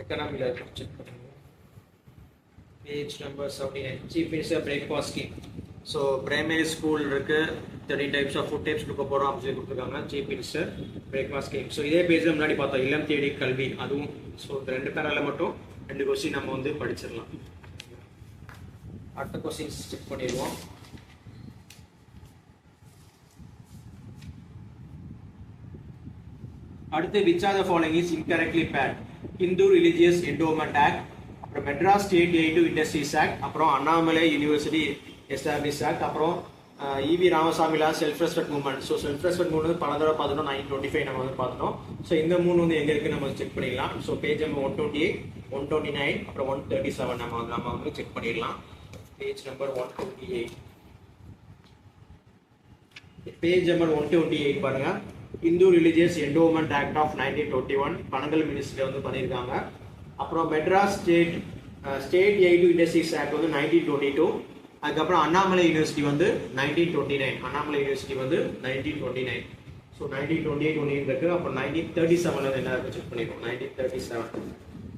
எக்கனாமில இருக்கு, செக் பண்ணுங்க. Page number 79. Chief Minister Breakfast Scheme. So primary school இருக்கு, 30 types of food types கொடுக்க போறோம் அப்படி கொடுத்திருக்காங்க. Chief Minister Breakfast Scheme. So இதே பேஜ்ல முன்னாடி பார்த்தோம் இல்லம் தேடி கல்வி, அதுவும். ஸோ இந்த ரெண்டு பேரால மட்டும் 2 क्वेश्चन நம்ம வந்து படிச்சிடலாம். அடுத்த क्वेश्चंस செக் பண்ணிடுவோம். அடுத்து which of the following is incorrectly paired? Hindu Religious Endowment Act, அப்புறம் Madras state aid to industries act, அப்புறம் அண்ணாமலை யூனிவர்சிட்டி எஸ்டாப்ளிஷ் ஆக்ட், அப்புறம் இவி ராமசாமிலா self respect movement. So self respect movement பல தடவை பார்த்துட்டோம். 1925 நம்ம வந்து பார்த்துட்டோம். ஸோ இந்த மூணு வந்து எங்க இருக்கு நம்ம செக் பண்ணிடலாம். ஸோ பேஜ் நம்பர் 128, 129, அப்புறம் 137 நம்ம வந்து செக் பண்ணிடலாம். Page number 128. பேஜ் நம்பர் 128 பாருங்க. Hindu religious endowment act of 1921 Panagal ministry வந்து பண்ணியிருக்காங்க. அப்புறம் Madras state aid to industries act வந்து 1922. அதுக்கப்புறம் அண்ணாமலை யூனிவர்சிட்டி வந்து 1929. அண்ணாமலை யூனிவர்சிட்டி வந்து 1929. ஸோ 1928 ஒன்று இருக்கு. அப்புறம் 1937 என்ன இருக்கு செக் பண்ணிடுவோம். 1937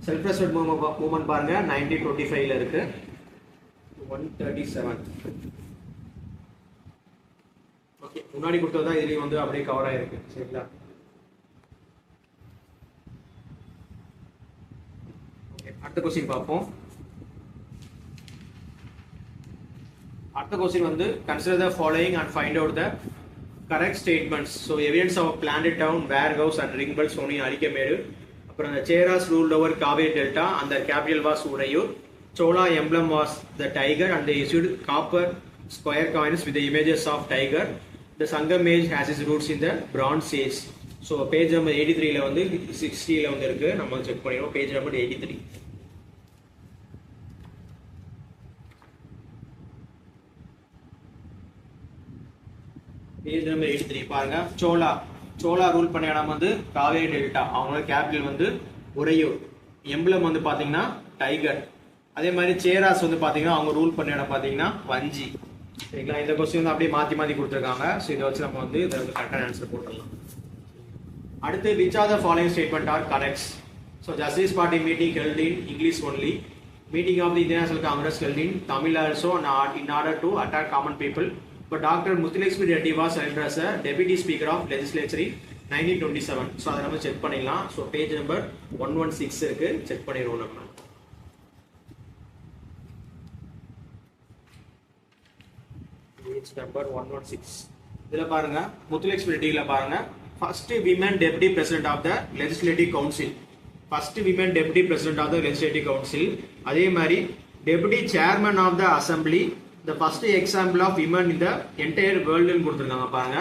செல்ஃப் ரெஸ்பெக்ட் மூவ்மெண்ட் பாருங்க 1925 இருக்கு. 137. ஓகே, முன்னாடி கொடுத்தது இதுலயும் வந்து அப்படியே கவர் ஆயிருக்கு. சரிங்களா? ஓகே, அடுத்த क्वेश्चन பார்ப்போம். அடுத்த क्वेश्चन வந்து consider the following and find out the correct statements. So evidence of planted town, warehouse and ring bells only Arikemelu. அப்புறம் the Cheras ruled over Kaveri Delta and their capital was Urayur. Chola emblem was the tiger and they issued copper square coins with the images of tiger. The Sangam age has its roots in the Bronze Age. So page number 83 ல வந்து 60 ல வந்து இருக்கு, நம்ம செக் பண்ணிடுவோம். page number 83. page number 83 பாருங்க. சோலா ரூல் பண்ண இடம் வந்து காவேரி டெல்டா, அவங்களோட கேபிட்டல் வந்து உறையூர். எம்பளம் வந்து பாத்தீங்கன்னா டைகர். அதே மாதிரி சேராஸ் வந்து பாத்தீங்கன்னா அவங்க ரூல் பண்ண இடம் பாத்தீங்கன்னா வஞ்சி. சரிங்களா? இந்த क्वेश्चन வந்து அப்படியே மாத்தி கொடுத்துருக்காங்க. ஸோ இதை வச்சு நம்ம வந்து இதை கரெக்டான ஆன்சர் போட்டுடலாம். அடுத்து which of the following statement are correct? So Justice Party meeting held in English only. Meeting of the International Congress held in Tamil also in order to attack common people. But Dr. Muthulakshmi Reddy was elected as a Deputy Speaker of Legislature in 1927. So அதை நம்ம செக் பண்ணிடலாம். ஸோ பேஜ் நம்பர் 116 இருக்கு, செக் பண்ணிடுவோம் நம்ம. பேஜ் நம்பர் 116 இதில் பாருங்க, முத்துலட்சுமி பாருங்க, first women deputy president of the legislative council, first women deputy president of the legislative council. அதே மாதிரி deputy chairman of the assembly, the first example of women in the entire வேர்ல்டுன்னு கொடுத்துருக்காங்க பாருங்க.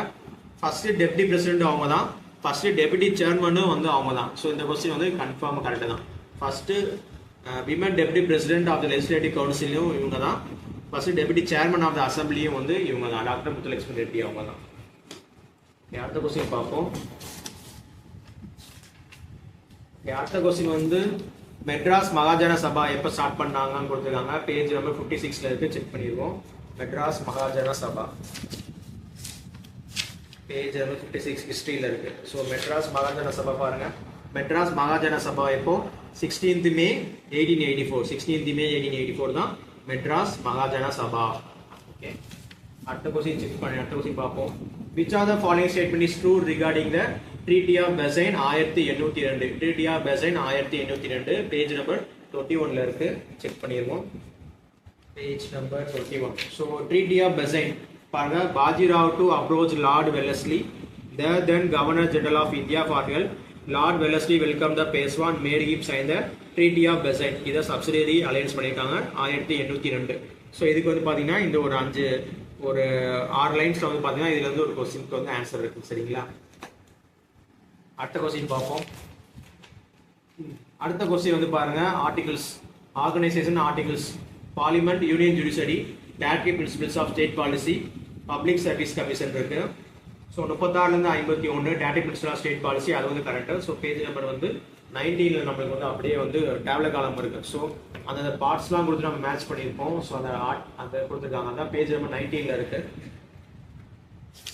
ஃபர்ஸ்ட் டெப்டி பிரசிடென்ட் அவங்க தான், ஃபர்ஸ்ட் டெப்டி சேர்மனும் வந்து அவங்க தான். ஸோ இந்த கொஸ்டின் வந்து கன்ஃபார்ம் கரெக்டாக தான். First women deputy president of the legislative கவுன்சிலும் இவங்க தான், first deputy chairman of the அசம்பிளியும் வந்து இவங்க தான், டாக்டர் முத்துலட்சுமி ரெட்டி அவங்க தான். அடுத்த கொஸ்டின் பார்ப்போம். அடுத்த கொஸ்டின் வந்து மெட்ராஸ் மகாஜன சபா எப்போ ஸ்டார்ட் பண்ணாங்கன்னு கொடுத்துருக்காங்க. பேஜ் நம்பர் 56 இருக்கு, செக் பண்ணிடுவோம். மெட்ராஸ் மகாஜன சபா பேஜ் நம்பர் 56 ஹிஸ்டரியில் இருக்கு. ஸோ மெட்ராஸ் மகாஜன சபா பாருங்க, மெட்ராஸ் மகாஜன சபா எப்போ 16th May 1884, 16th May 1884 தான் மெட்ராஸ் மகாஜன சபா. ஓகே, அடுத்த கொஸ்டின் செக் பண்ணி அடுத்த கொஸ்டின் பார்ப்போம். Which of the following statement is true regarding the Treaty of Bazaine 1802? Treaty of Bazaine 1802 page number 21 இருக்கு, செக் பண்ணிடுவோம். Page number 21. So Treaty of Bazaine பாருங்க, Bajirao to approach Lord Wellesley, the then Governor General of India for help. Lord Wellesley welcomed the Peshwa and made him sign the Treaty of Bazaine. இதை சப்சிடரி அலையன்ஸ் பண்ணியிருக்காங்க 1802. ஸோ இதுக்கு வந்து பார்த்தீங்கன்னா இந்த ஒரு 6 லைன்ஸ்ல வந்து பார்த்தீங்கன்னா இதுல இருந்து ஒரு கொஸ்டினுக்கு வந்து ஆன்சர் இருக்கு. சரிங்களா, அடுத்த கொஸ்டின் பார்ப்போம். அடுத்த கொஸ்டின் வந்து பாருங்க, articles, organisation articles, parliament, union judiciary, directive principles of state policy, public service commission இருக்கு. ஸோ 36லேருந்து 51 directive principle of state policy, அது வந்து கரெக்டு. ஸோ பேஜ் நம்பர் வந்து 19 நம்மளுக்கு வந்து அப்படியே வந்து டேப்லெட் காலம் இருக்கு. ஸோ அந்த பார்ட்ஸ்லாம் கொடுத்து நம்ம மேட்ச் பண்ணியிருப்போம். ஸோ அந்த கொடுத்துருக்காங்க, அதான் பேஜ் நம்பர் 19 இருக்கு.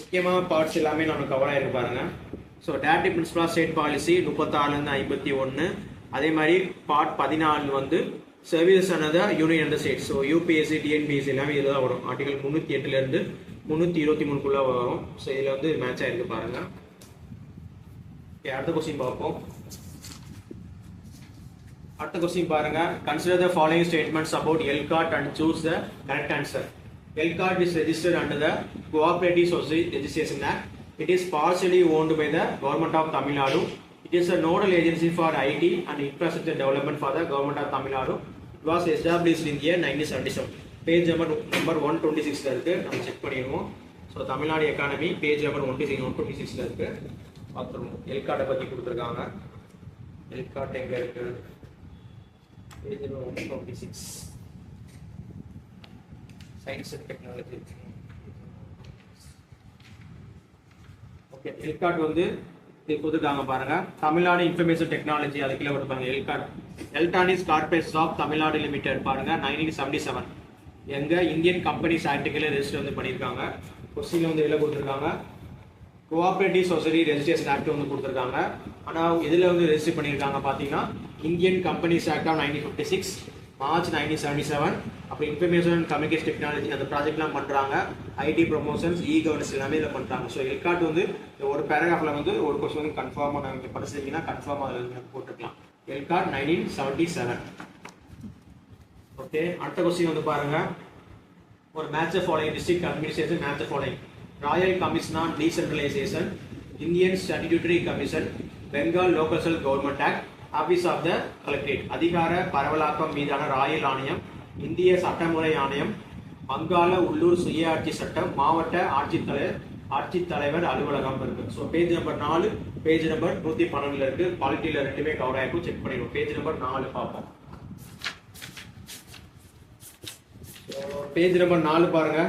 முக்கியமான பார்ட்ஸ் எல்லாமே நம்ம கவர் ஆயிருக்கு பாருங்க. So directive principle of state policy 36லேருந்து 51. அதே மாதிரி பார்ட் 14 வந்து சர்வீசஸ் ஆனது union and state. So UPSC, TNPSC எல்லாமே இதில் தான் வரும். ஆர்டிகல் 308லேருந்து 323 வரும். ஸோ இதில் வந்து மேட்ச் ஆயிருக்கு பாருங்க. அடுத்த கொஸ்டின் பார்ப்போம். அடுத்த கொஸ்டின் பாருங்க, consider the following statements about ELCOT and choose the correct answer. ELCOT is registered under the cooperative society registration act. It is partially owned by the government of Tamil Nadu. It is a nodal agency for IT and infrastructure development for the government of Tamil Nadu. It was established in the year 1977. Page number 126 இருக்கு, நம்ம செக் பண்ணிடுவோம். So Tamil Nadu economy page number 126 இருக்கு, பார்த்துருவோம். எல்காட்டை பற்றி கொடுத்துருக்காங்க. எல்காட் எங்கே இருக்கு? Page number 126, science and technology. Okay, ELCOT வந்து கொடுத்துருக்காங்க பாருங்க. தமிழ்நாடு இன்ஃபர்மேஷன் டெக்னாலஜி அதுக்குள்ள கொடுப்பாங்க. ELCOT electronics corporation of Tamil Nadu limited பாருங்க, 1977 எங்க இந்தியன் கம்பெனிஸ் ஆக்டுக்குள்ள ரெஜிஸ்டர் வந்து பண்ணியிருக்காங்க. கொஸ்டின் வந்து இதில் கொடுத்துருக்காங்க. கோஆபரேட்டிவ் சொசைட்டி ரெஜிஸ்ட்ரேஷன் ஆக்ட் வந்து கொடுத்துருக்காங்க. ஆனால் இதில் வந்து ரெஜிஸ்டர் பண்ணியிருக்காங்க பார்த்தீங்கன்னா Indian companies act of 1956, March 1977. அப்போ இன்ஃபர்மேஷன் அண்ட் கம்யூனிகேஷன் டெக்னாலஜி அந்த ப்ராஜெக்ட்லாம் பண்ணுறாங்க. ஐடி ப்ரொமோஷன்ஸ், இ கவர்னன்ஸ் எல்லாமே இதில் பண்ணுறாங்க. ஸோ எல்காட் வந்து ஒரு பேராகிராஃபில் வந்து ஒரு கொஸ்டின் வந்து கன்ஃபார்மாக நாங்கள் படிச்சிருக்கீங்கன்னா கன்ஃபார்மாக அதில் போட்டுக்கலாம். எல்காட் 1977. ஓகே, அடுத்த கொஸ்டின் வந்து பாருங்க, ஒரு match following district administration match following. Royal commission on decentralisation, Indian statutory commission, Bengal local self government act, office of the collectorate, அதிகார பரவலாக்கம் மீதான ராயல் ஆணையம், இந்திய சட்டமுறை ஆணையம், வங்காள உள்ளூர் சுயாட்சி சட்டம், மாவட்ட ஆட்சித்தலைவர் அலுவலகம் இருக்கு. So page number 4, page number 112 இருக்கு. குவாலிட்டியில ரெண்டுமே கவர் ஆயிருக்கும், செக் பண்ணிடுவோம். பேஜ் நம்பர் 4 பார்ப்போம். பேஜ் நம்பர் 4 பாருங்க,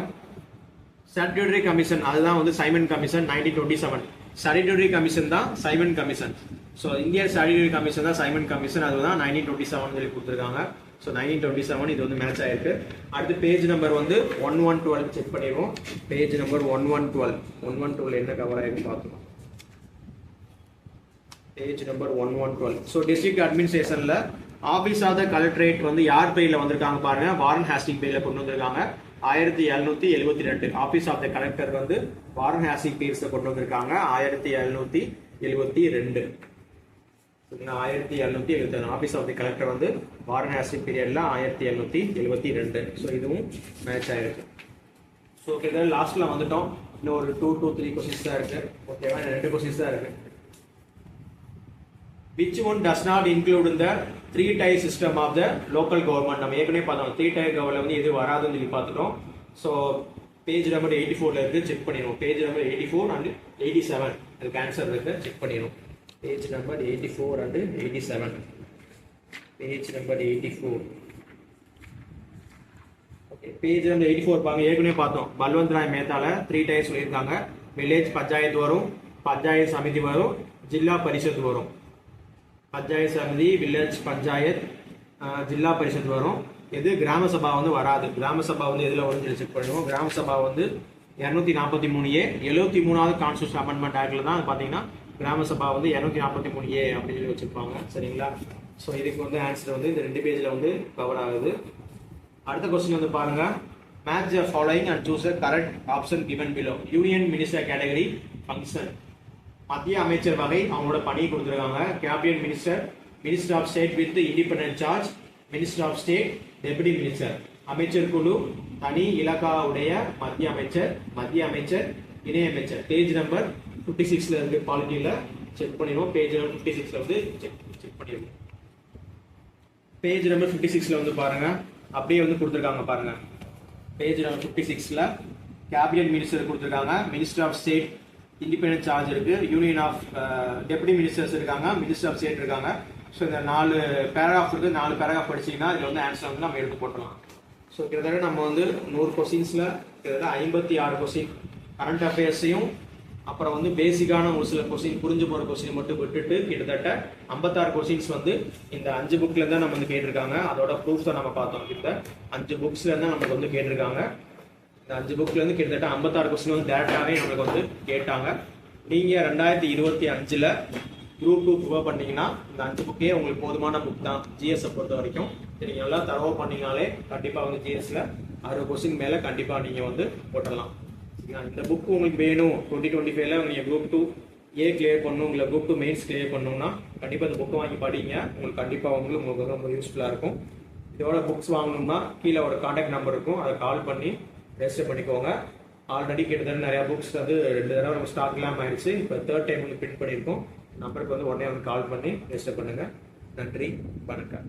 ஸ்டாட்யூட்டரி கமிஷன் அதுதான் வந்து சைமன் கமிஷன் 1927. ஸ்டாட்யூட்டரி கமிஷன் தான் Simon commission. So Indian statutory commission தான் சைமன் கமிஷன், அதுதான் 1927 சொல்லி கொடுத்துருக்காங்க. ஸோ 1927 இது வந்து மேட்ச் ஆயிருக்கு. அடுத்து பேஜ் நம்பர் வந்து 1112 செக் பண்ணிடுவோம். பேஜ் நம்பர் 1112 என்ன கவர் ஆயிருக்கு பார்த்துக்கோம். Page number 1112. ஸோ டிஸ்ட்ரிக்ட் அட்மினிஸ்ட்ரேஷன்ல ஆபீஸ் ஆஃப் த கலெக்டரேட் வந்து யார் பேர்ல வந்திருக்காங்க பாருங்க, வாரன் ஹாஸ்டிங் பேர்ல கொண்டு வந்திருக்காங்க. 1772 ஆபீஸ் ஆஃப் த கலெக்டர் வந்து வாரன் ஹாஸ்டிங் பேர்ஸ்ல கொண்டு வந்திருக்காங்க. 1772 1772. 1772 ஆபீஸ் ஆஃப் தி கலெக்டர் வந்து வாரணாசி பீரியட்ல 1772. ஸோ இதுவும் மேட்ச் ஆயிருக்கு. ஸோ ஓகே, லாஸ்ட்ல வந்துட்டோம். இன்னும் ஒரு 2 to 3 கொஸ்டின்ஸ் தான் இருக்கு. ஓகேவா, 2 கொஸ்டின்ஸ் தான் இருக்கு. Which one does not include in the 3-tier system of the local government? நம்ம ஏற்கனவே பார்த்தோம் 3-tier government வந்து எது வராதுன்னு சொல்லி பார்த்துட்டோம். ஸோ பேஜ் நம்பர் 84ல இருக்கு, செக் பண்ணிடுவோம். பேஜ் நம்பர் 84 and 87 அதுக்கு ஆன்சர் இருக்கு, செக் பண்ணிடுவோம். Page number 84 and 87. Page number 84. Okay, page number 84 பாருங்க. ஏற்கனவே பார்த்தோம் பல்வந்த் ராய் மேத்தால 3 tier சொல்லியிருக்காங்க. வில்லேஜ் பஞ்சாயத்து வரும், பஞ்சாயத்து சமிதி வரும், ஜில்லா பரிஷத் வரும். பஞ்சாயத்து சமிதி, வில்லேஜ் பஞ்சாயத், ஜில்லா பரிஷத் வரும். எது கிராம சபா வந்து வராது. கிராம சபா வந்து எதுல வரும்னு செக் பண்ணுவோம். கிராம சபா வந்து 243A 73வது கான்ஸ்டியூஷன் அமெண்ட்மெண்ட் ஆக்ட்ல தான் பாத்தீங்கன்னா கிராம சபா வந்து 243A அப்படின்னு சொல்லி வச்சிருப்பாங்க. சரிங்களா? ஸோ இதுக்கு வந்து ஆன்சர் வந்து இந்த 2 பேஜ்ல வந்து கவர் ஆகுது. அடுத்த கொஸ்டின் வந்து பாருங்க. Match the following and choose the correct option given below. Union minister category function. மத்திய அமைச்சர் வகை அவங்களோட பணி கொடுத்துருக்காங்க. Cabinet minister, minister of state with independent charge, minister of state, deputy minister. அமைச்சர் குழு, தனி இலாகா உடைய மத்திய அமைச்சர், இணை அமைச்சர். பேஜ் நம்பர் 56ல இருக்கு, பாலிட்டியில செக் பண்ணிடுவோம். பேஜ் நம்பர் 56ல வந்து செக் பண்ணிடுவோம். பேஜ் நம்பர் 56ல வந்து பாருங்க, அப்படியே வந்து கொடுத்துருக்காங்க பாருங்க. பேஜ் நம்பர் 56ல கேபினட் மினிஸ்டர் கொடுத்துருக்காங்க, minister of state independent charge இருக்கு, யூனியன் ஆஃப் டெபுட்டி மினிஸ்டர்ஸ் இருக்காங்க, மினிஸ்டர் ஆஃப் ஸ்டேட் இருக்காங்க. ஸோ இந்த 4 பேராகிராஃப் இருக்கு. 4 பேராகிராஃப் படிச்சீங்கன்னா இதுல வந்து ஆன்சர் வந்து நம்ம எடுத்து போட்டலாம். ஸோ கிட்டத்தட்ட நம்ம வந்து 100 கொஸ்டின்ஸ்ல கிட்டத்தட்ட 56 கொஸ்டின் கரண்ட் அஃபேர்ஸையும் அப்புறம் வந்து பேசிக்கான ஒரு சில கொஸ்டின் புரிஞ்சு போற கொஸ்டின் மட்டும் விட்டுட்டு கிட்டத்தட்ட 56 கொஸ்டின்ஸ் வந்து இந்த 5 புக்ல இருந்தா நம்ம வந்து கேட்டிருக்காங்க. அதோட ப்ரூஃப் தான் நம்ம பார்த்தோம். இந்த 5 புக்ஸ்ல இருந்தா நமக்கு வந்து கேட்டிருக்காங்க. இந்த 5 புக்ல இருந்து கிட்டத்தட்ட 56 கொஸ்டின் வந்து டேரக்டாவே நமக்கு வந்து கேட்டாங்க. நீங்க 2025ல குரூப் 2 ப்ரிப்பேர் பண்ணீங்கன்னா இந்த 5 புக்கே உங்களுக்கு போதுமான புக் தான். ஜிஎஸ் பொறுத்த வரைக்கும் நீங்க நல்லா தரவா பண்ணீங்கனாலே கண்டிப்பா வந்து ஜிஎஸ்ல 60 கொஸ்டின் மேல கண்டிப்பா நீங்க வந்து போட்டலாம். இந்த புக் உங்களுக்கு வேணும் 2025ல நீங்க குரூப் 2 ஏ கிளியர் பண்ணணும், உங்களை குரூப் 2 மெயின்ஸ் கிளியர் பண்ணணும்னா கண்டிப்பா இந்த புக் வாங்கி படிங்க. உங்களுக்கு கண்டிப்பா உங்களுக்கு ரொம்ப யூஸ்ஃபுல்லா இருக்கும். இதோட புக்ஸ் வாங்கணும்னா கீழே ஒரு கான்டாக்ட் நம்பர் இருக்கும், அதை கால் பண்ணி ரெஜிஸ்டர் பண்ணிக்கோங்க. ஆல்ரெடி கிட்டத்தட்ட நிறைய புக்ஸ் வந்து 2 தடவை நம்ம ஸ்டாக் இல்லாமல் ஆயிடுச்சு. இப்போ 3rd டைம் வந்து பிரிண்ட் பண்ணியிருக்கோம். நம்பருக்கு வந்து உடனே வந்து கால் பண்ணி ரெஜிஸ்டர் பண்ணுங்க. நன்றி, வணக்கம்.